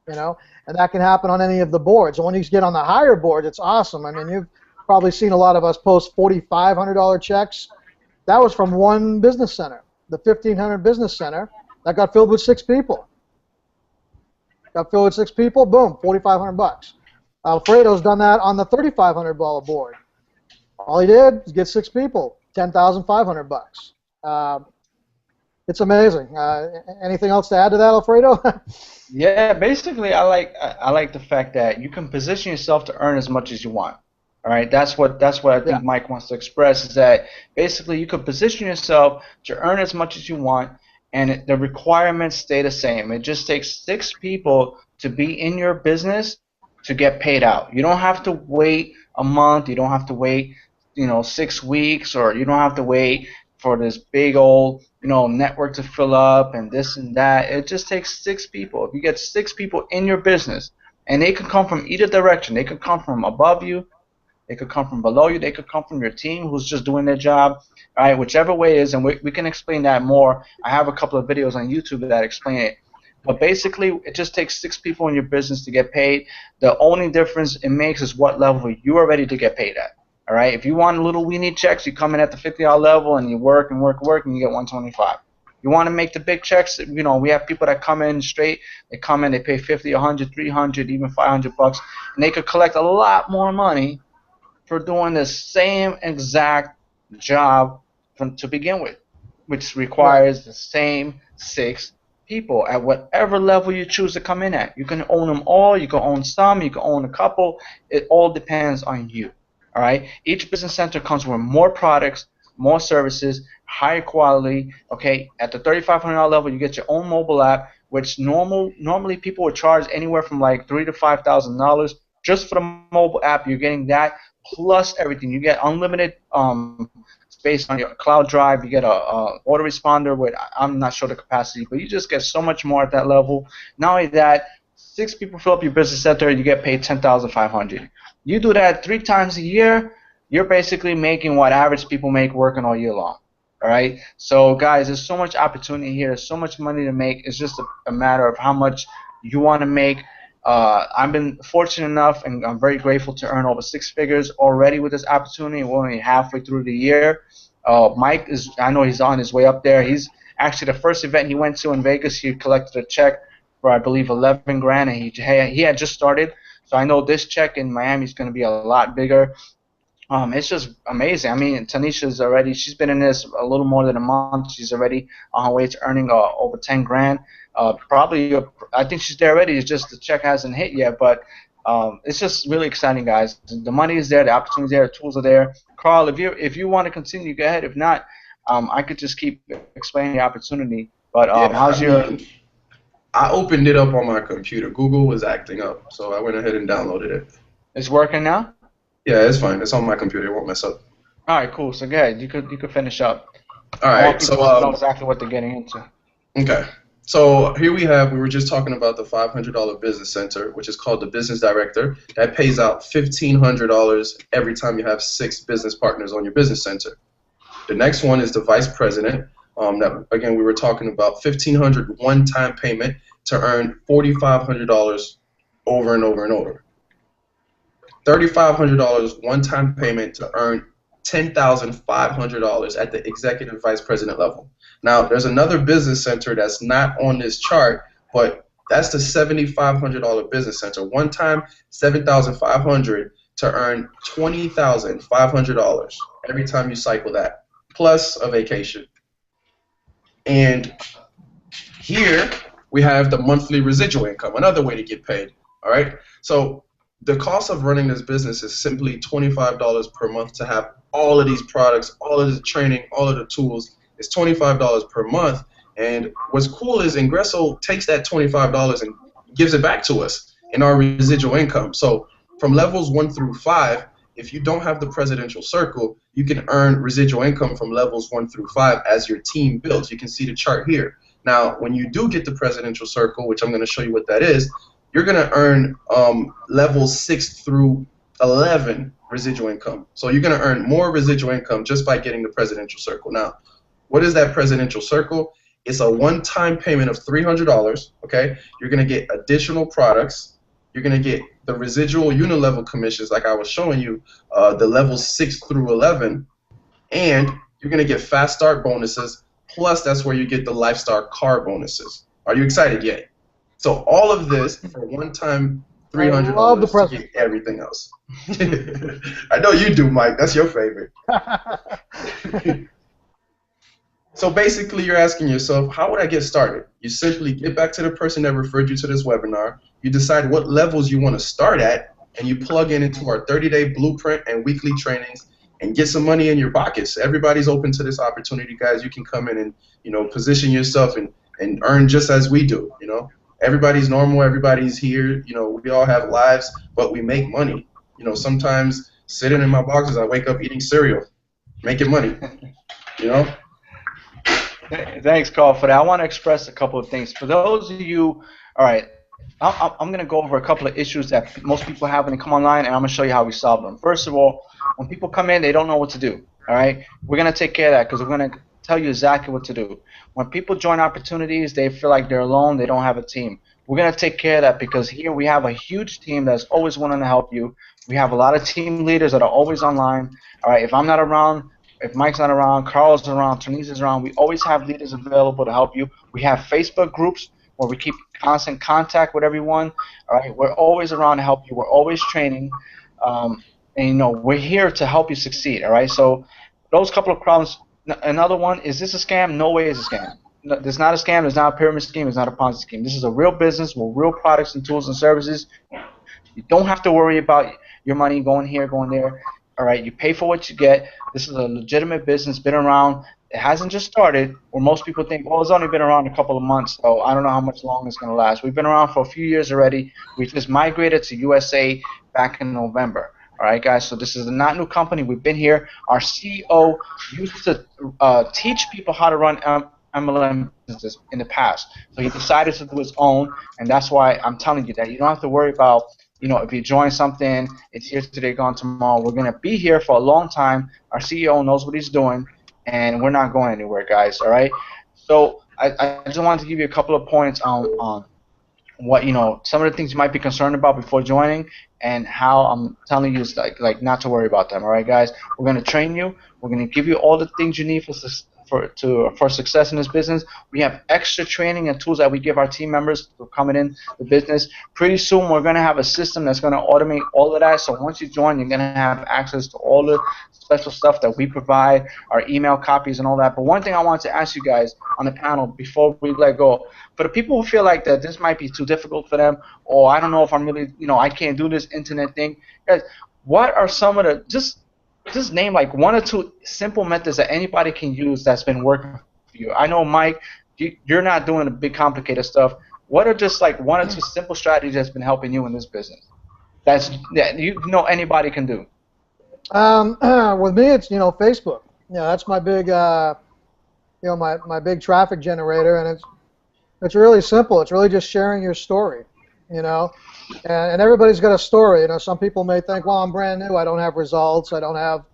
And that can happen on any of the boards. And when you get on the higher board, it's awesome. I mean, you've probably seen a lot of us post $4,500 checks. That was from one business center, the 1500 business center. That got filled with 6 people. Got filled with 6 people. Boom, $4,500. Alfredo's done that on the $3,500 board. All he did was get 6 people, $10,500. It's amazing. Anything else to add to that, Alfredo? Yeah, basically, I like the fact that you can position yourself to earn as much as you want. All right, that's what I think Mike wants to express is that basically you can position yourself to earn as much as you want, and the requirements stay the same. It just takes 6 people to be in your business to get paid out. You don't have to wait a month. You don't have to wait, 6 weeks, or you don't have to wait for this big old, network to fill up and this and that. It just takes 6 people. If you get 6 people in your business, and they could come from either direction. They could come from above you. They could come from below you. They could come from your team who's just doing their job. All right, whichever way it is, and we can explain that more. I have a couple of videos on YouTube that explain it. But basically, it just takes 6 people in your business to get paid. The only difference it makes is what level you are ready to get paid at. All right, if you want little weenie checks, you come in at the $50 level and you work and work, and you get $125. You want to make the big checks, we have people that come in straight. They come in, they pay $50, $100, $300, even $500, and they could collect a lot more money for doing the same exact job to begin with, which requires the same 6 people at whatever level you choose to come in at. You can own them all, you can own some, you can own a couple. It all depends on you. All right. Each business center comes with more products, more services, higher quality. Okay, at the $3,500 level, you get your own mobile app, which normally people would charge anywhere from like $3,000 to $5,000 just for the mobile app. You're getting that plus everything. You get unlimited space on your cloud drive. You get a autoresponder with, I'm not sure the capacity, but you just get so much more at that level. Not only that, 6 people fill up your business center, you get paid $10,500. You do that 3 times a year, you're basically making what average people make working all year long. All right. So guys, there's so much opportunity here. There's so much money to make. It's just a matter of how much you want to make. I've been fortunate enough, and I'm very grateful to earn over 6 figures already with this opportunity. We're only halfway through the year. Mike is, I know he's on his way up there. He's actually the first event he went to in Vegas. He collected a check for I believe 11 grand, and he had just started. So I know this check in Miami is going to be a lot bigger. It's just amazing. I mean, Tanisha's already, she's been in this a little more than a month. She's already on her way to earning over 10 grand. Probably, I think she's there already. It's just the check hasn't hit yet. But it's just really exciting, guys. The money is there, the opportunity is there, the tools are there. Carl, if you want to continue, go ahead. If not, I could just keep explaining the opportunity. But how's your? I opened it up on my computer. Google was acting up, so I went ahead and downloaded it. It's working now? Yeah, it's fine. It's on my computer. It won't mess up. All right, cool. So go ahead. You could finish up. All right. So know exactly what they're getting into. Okay. So here we were just talking about the $500 business center, which is called the business director. That pays out $1,500 every time you have 6 business partners on your business center. The next one is the vice president. That again we were talking about $1,500 one-time payment to earn $4,500 over and over and over. $3,500 one-time payment to earn $10,500 at the executive vice president level. Now, there's another business center that's not on this chart, but that's the $7,500 business center. One time, $7,500 to earn $20,500 every time you cycle that, plus a vacation. And here we have the monthly residual income, another way to get paid. All right, so the cost of running this business is simply $25 per month to have all of these products, all of the training, all of the tools. It's $25 per month. And what's cool is Ingresso takes that $25 and gives it back to us in our residual income. So from levels 1 through 5, if you don't have the presidential circle, you can earn residual income from levels 1 through 5 as your team builds. You can see the chart here. Now, when you do get the presidential circle, which I'm going to show you what that is, you're going to earn levels 6 through 11 residual income. So you're going to earn more residual income just by getting the presidential circle. Now, what is that presidential circle? It's a one-time payment of $300, okay? You're going to get additional products. You're going to get the residual unilevel commissions like I was showing you, the levels 6 through 11, and you're going to get fast start bonuses, plus that's where you get the lifestyle car bonuses. Are you excited yet? So all of this for one-time $300 to get everything else. I know you do, Mike. That's your favorite. So basically, you're asking yourself, how would I get started? You simply get back to the person that referred you to this webinar. You decide what levels you want to start at, and you plug into our 30-day blueprint and weekly trainings and get some money in your pockets. Everybody's open to this opportunity, guys. You can come in and, you know, position yourself and earn just as we do, you know. Everybody's normal. Everybody's here. You know, we all have lives, but we make money. You know, sometimes sitting in my boxes, I wake up eating cereal, making money, you know. Thanks, Carl, for that. I want to express a couple of things. For those of you, all right, I'm going to go over a couple of issues that most people have when they come online, and I'm going to show you how we solve them. First of all, when people come in, they don't know what to do, all right? We're going to take care of that because we're going to tell you exactly what to do. When people join opportunities, they feel like they're alone, they don't have a team. We're going to take care of that because here we have a huge team that's always wanting to help you. We have a lot of team leaders that are always online. All right, if I'm not around, if Mike's not around, Carl's around, Therese around, we always have leaders available to help you. We have Facebook groups where we keep constant contact with everyone. All right, we're always around to help you. We're always training, and you know we're here to help you succeed. All right, so those couple of problems. Another one, is this a scam? No way is a scam. No, there's not a scam. There's not a pyramid scheme. There's not a Ponzi scheme. This is a real business with real products and tools and services. You don't have to worry about your money going here, going there. All right, you pay for what you get. This is a legitimate business, been around. It hasn't just started, where most people think, well, it's only been around a couple of months, so I don't know how much longer it's going to last. We've been around for a few years already. We just migrated to USA back in November. All right, guys, so this is a not new company. We've been here. Our CEO used to teach people how to run MLM businesses in the past. So he decided to do his own, and that's why I'm telling you that you don't have to worry about, if you join something, it's here today, gone tomorrow. We're going to be here for a long time. Our CEO knows what he's doing, and we're not going anywhere, guys, all right? So I just wanted to give you a couple of points on what some of the things you might be concerned about before joining, and how I'm telling you is like not to worry about them. All right, guys, we're going to train you. We're going to give you all the things you need for success in this business. We have extra training and tools that we give our team members for coming in the business. Pretty soon we're going to have a system that's going to automate all of that. So once you join, you're going to have access to all the special stuff that we provide, our email copies and all that. But one thing I want to ask you guys on the panel before we let go, for the people who feel like that this might be too difficult for them, or I don't know if I'm really, I can't do this internet thing, guys, what are some of the, just name like one or two simple methods that anybody can use that's been working for you. I know, Mike, you're not doing the big complicated stuff. What are just like one or two simple strategies that's been helping you in this business that anybody can do? With me, it's Facebook. That's my big my big traffic generator, and it's really simple. It's really just sharing your story, and everybody's got a story. Some people may think, well, I'm brand new, I don't have results, I don't have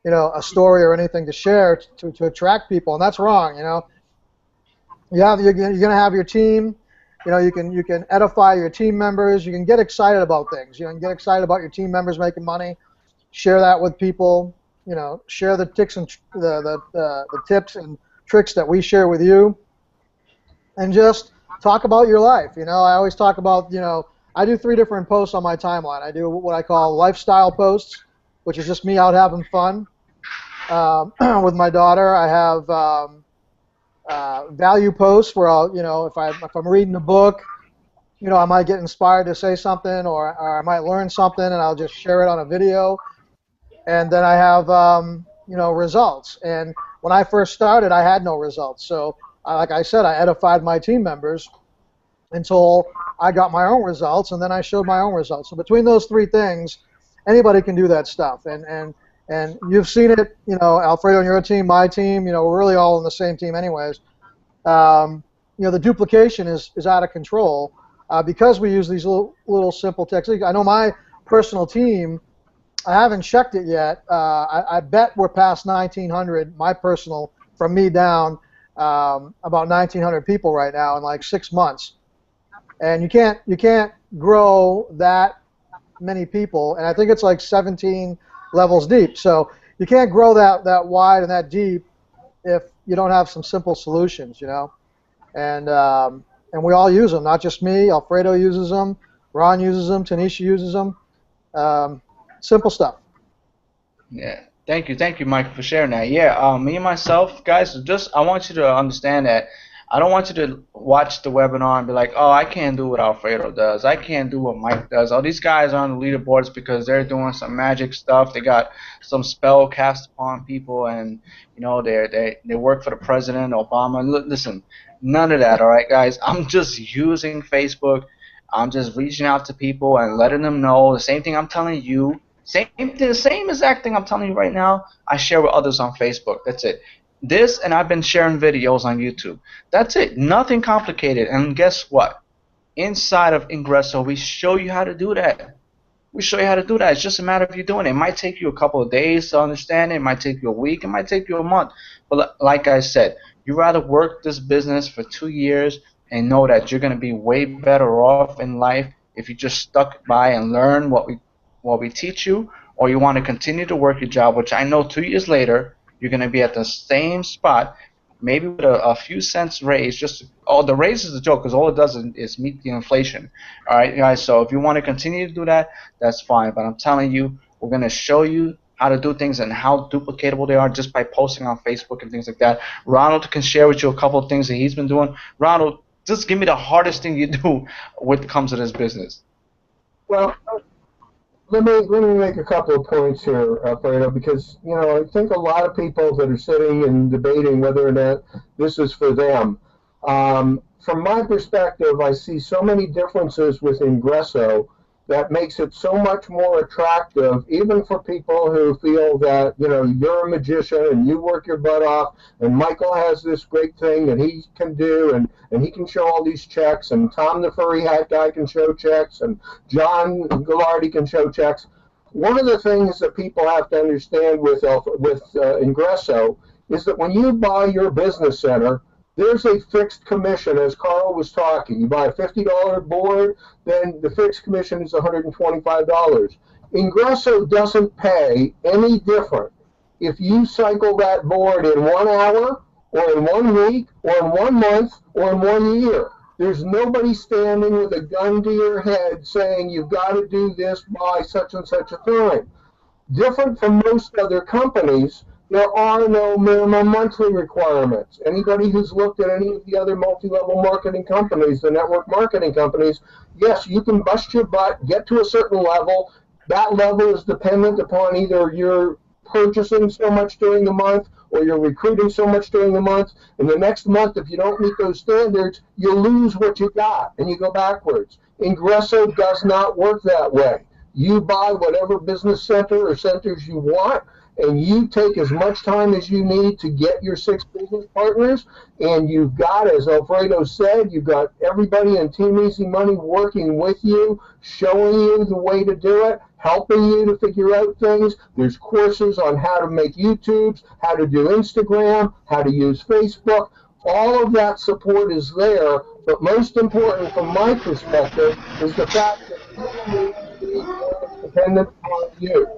a story or anything to share to attract people, and that's wrong. You're going to have your team. You can edify your team members. You can get excited about things. You can get excited about your team members making money. Share that with people. Share the tips and the tips and tricks that we share with you, and just talk about your life. I always talk about, I do 3 different posts on my timeline. I do what I call lifestyle posts, which is just me out having fun with my daughter. I have value posts where I'll, if I'm reading a book, I might get inspired to say something, or I might learn something, and I'll just share it on a video. And then I have, results. And when I first started, I had no results. So, like I said, I edified my team members until I got my own results, and then I showed my own results. So between those 3 things, anybody can do that stuff. And you've seen it, Alfredo and your team, my team, we're really all on the same team anyways. The duplication is out of control because we use these little simple techniques. I know my personal team, I haven't checked it yet. I bet we're past 1,900, my personal, from me down, about 1,900 people right now in like 6 months. And you can't grow that many people, and I think it's like 17 levels deep. So you can't grow that wide and that deep if you don't have some simple solutions, And we all use them, not just me. Alfredo uses them, Ron uses them, Tanisha uses them. Simple stuff. Yeah. Thank you, Michael, for sharing that. Yeah, me and myself, guys, I want you to understand that I don't want you to watch the webinar and be like, oh, I can't do what Alfredo does. I can't do what Mike does. Oh, these guys are on the leaderboards because they're doing some magic stuff. They got some spell cast upon people, and they work for the president, Obama. Listen, none of that. All right, guys. I'm just using Facebook. I'm just reaching out to people and letting them know the same thing I'm telling you. The same exact thing I'm telling you right now, I share with others on Facebook. That's it. This, and I've been sharing videos on YouTube. That's it. Nothing complicated. And guess what? Inside of Ingresso, we show you how to do that. We show you how to do that. It's just a matter of you doing it. It might take you a couple of days to understand it. It might take you a week. It might take you a month. But like I said, you rather work this business for 2 years and know that you're going to be way better off in life if you just stuck by and learn what we teach you, or you want to continue to work your job, which I know 2 years later you're going to be at the same spot, maybe with a few cents raise. The raise is a joke because all it does is meet the inflation. All right, guys. So if you want to continue to do that, that's fine. But I'm telling you, we're going to show you how to do things and how duplicatable they are just by posting on Facebook and things like that. Ronald can share with you a couple of things that he's been doing. Ronald, just give me the hardest thing you do when it comes to this business. Well, let me make a couple of points here, Alfredo, because I think a lot of people that are sitting and debating whether or not this is for them. From my perspective, I see so many differences with Ingresso that makes it so much more attractive, even for people who feel that you're a magician and you work your butt off, and Michael has this great thing that he can do, and he can show all these checks, and Tom the furry hat guy can show checks, and John Gallardi can show checks. One of the things that people have to understand with Ingresso is that when you buy your business center, there's a fixed commission, as Carl was talking. You buy a $50 board, then the fixed commission is $125. Ingresso doesn't pay any different if you cycle that board in 1 hour, or in 1 week, or in 1 month, or in 1 year. There's nobody standing with a gun to your head saying you've got to do this by such and such a time. Different from most other companies, there are no minimum monthly requirements. Anybody who's looked at any of the other multi-level marketing companies, the network marketing companies, yes, you can bust your butt, get to a certain level. That level is dependent upon either you're purchasing so much during the month or you're recruiting so much during the month. And the next month, if you don't meet those standards, you lose what you got and you go backwards. Ingresso does not work that way. You buy whatever business center or centers you want, and you take as much time as you need to get your 6 business partners, and you've got, as Alfredo said, you've got everybody in Team Easy Money working with you, showing you the way to do it, helping you to figure out things. There's courses on how to make YouTubes, how to do Instagram, how to use Facebook. All of that support is there, but most important from my perspective is the fact that it's dependent on you.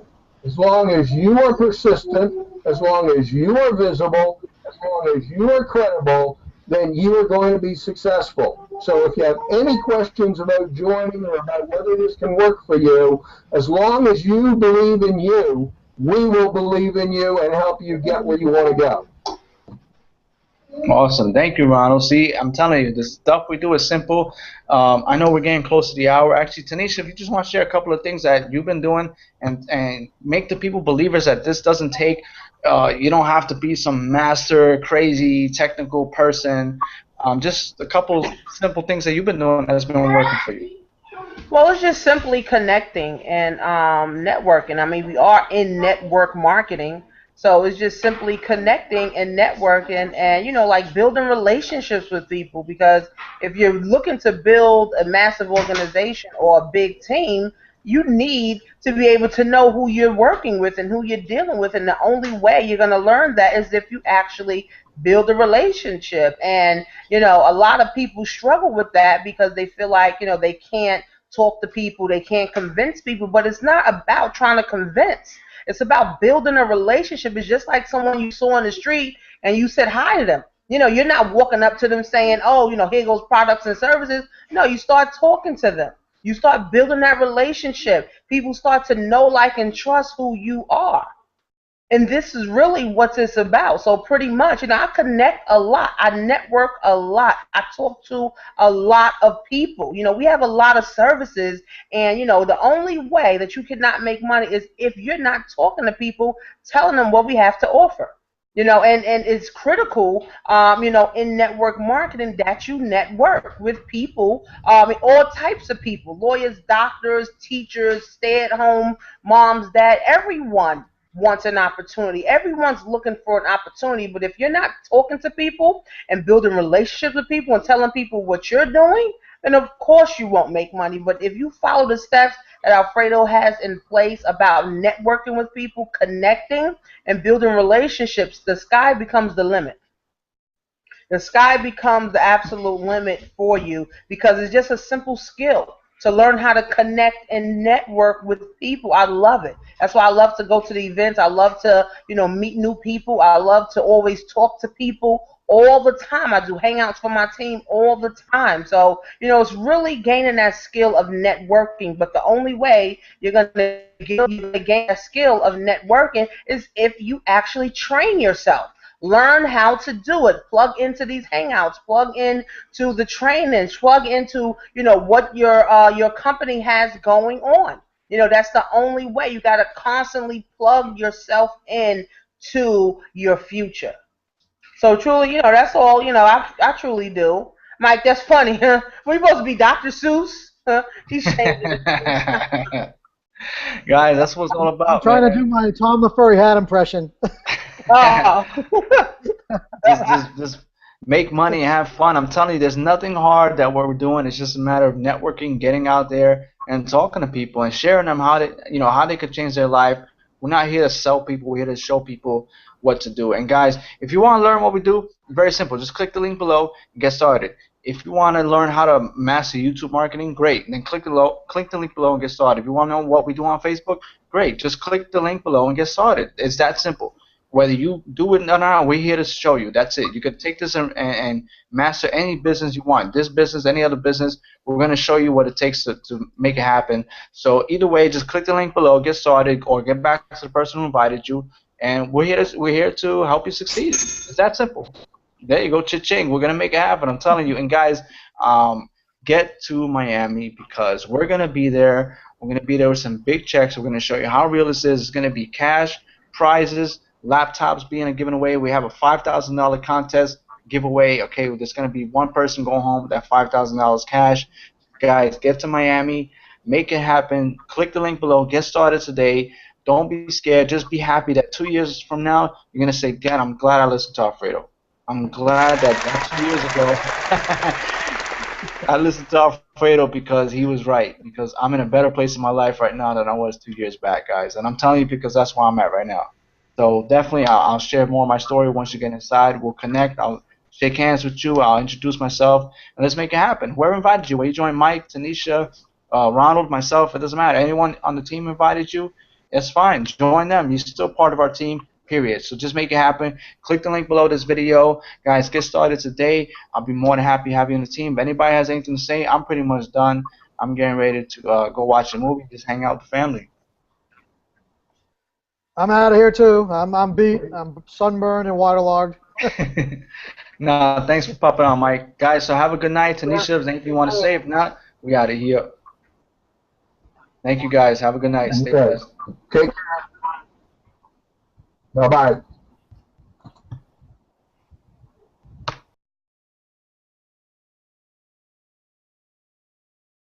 As long as you are persistent, as long as you are visible, as long as you are credible, then you are going to be successful. So if you have any questions about joining or about whether this can work for you, as long as you believe in you, we will believe in you and help you get where you want to go. Awesome. Thank you, Ronald. See, I'm telling you, the stuff we do is simple. I know we're getting close to the hour. Actually, Tanisha, if you just want to share a couple of things that you've been doing and make the people believers that this doesn't take, you don't have to be some master, crazy, technical person. Just a couple simple things that you've been doing that's been working for you. Well, it's just simply connecting and networking. I mean, we are in network marketing. So it's just simply connecting and networking and, like building relationships with people. Because if you're looking to build a massive organization or a big team, you need to be able to know who you're working with and who you're dealing with. And the only way you're going to learn that is if you actually build a relationship. And, a lot of people struggle with that because they feel like, they can't talk to people, they can't convince people. But it's not about trying to convince. It's about building a relationship. It's just like someone you saw on the street and you said hi to them. You're not walking up to them saying, oh, here goes products and services. No, you start talking to them. You start building that relationship. People start to know, like, and trust who you are. And this is really what it's about. So pretty much, I connect a lot. I network a lot. I talk to a lot of people. We have a lot of services. And, the only way that you cannot make money is if you're not talking to people, telling them what we have to offer. And it's critical, in network marketing that you network with people, all types of people, lawyers, doctors, teachers, stay-at-home moms, dad, everyone wants an opportunity. Everyone's looking for an opportunity, but if you're not talking to people and building relationships with people and telling people what you're doing, then of course you won't make money. But if you follow the steps that Alfredo has in place about networking with people, connecting, and building relationships, the sky becomes the limit. The sky becomes the absolute limit for you because it's just a simple skill to learn how to connect and network with people. I love it. That's why I love to go to the events. I love to, meet new people. I love to always talk to people all the time. I do hangouts for my team all the time. So, it's really gaining that skill of networking. But the only way you're going to gain that skill of networking is if you actually train yourself. Learn how to do it. Plug into these hangouts. Plug into the trainings. Plug into what your company has going on. That's the only way. You got to constantly plug yourself in to your future. So truly, that's all, I truly do. Mike, that's funny, huh? We're supposed to be Dr. Seuss, huh? He's changing it. Guys, that's what it's all I'm about, trying to man. do my Tom the Furry Hat impression. Oh. just make money and have fun. I'm telling you, there's nothing hard that what we're doing. It's just a matter of networking, getting out there and talking to people and sharing them how how they could change their life. We're not here to sell people. We're here to show people what to do. And guys, if you want to learn what we do, very simple. Just click the link below and get started. If you want to learn how to master YouTube marketing, great. Then click the link below and get started. If you want to know what we do on Facebook, great. Just click the link below and get started. It's that simple. Whether you do it or not, we're here to show you. That's it. You can take this and master any business you want. This business, any other business, we're going to show you what it takes to make it happen. So either way, just click the link below, get started, or get back to the person who invited you. And we're here to help you succeed. It's that simple. There you go, cha-ching. We're going to make it happen. I'm telling you. And guys, get to Miami because we're going to be there. We're going to be there with some big checks. We're going to show you how real this is. It's going to be cash, prizes, laptops being given away. We have a $5,000 contest giveaway. Okay, there's going to be one person going home with that $5,000 cash. Guys, get to Miami, make it happen. Click the link below. Get started today. Don't be scared. Just be happy that 2 years from now, you're going to say, Dad, I'm glad I listened to Alfredo. I'm glad that 2 years ago I listened to Alfredo because he was right. Because I'm in a better place in my life right now than I was 2 years back, guys. And I'm telling you because that's where I'm at right now. So definitely, I'll share more of my story once you get inside. We'll connect. I'll shake hands with you. I'll introduce myself, and let's make it happen. Whoever invited you, whether you join Mike, Tanisha, Ronald, myself, it doesn't matter. Anyone on the team invited you, it's fine. Join them. You're still part of our team, period. So just make it happen. Click the link below this video. Guys, get started today. I'll be more than happy to have you on the team. If anybody has anything to say, I'm pretty much done. I'm getting ready to go watch a movie, just hang out with the family. I'm out of here too. I'm beat. I'm sunburned and waterlogged. No, thanks for popping on, Mike. Guys, so have a good night. Tanisha, if there's anything you want to say, if not, we out of here. Thank you, guys. Have a good night. Stay Okay. blessed. Take care. Bye-bye.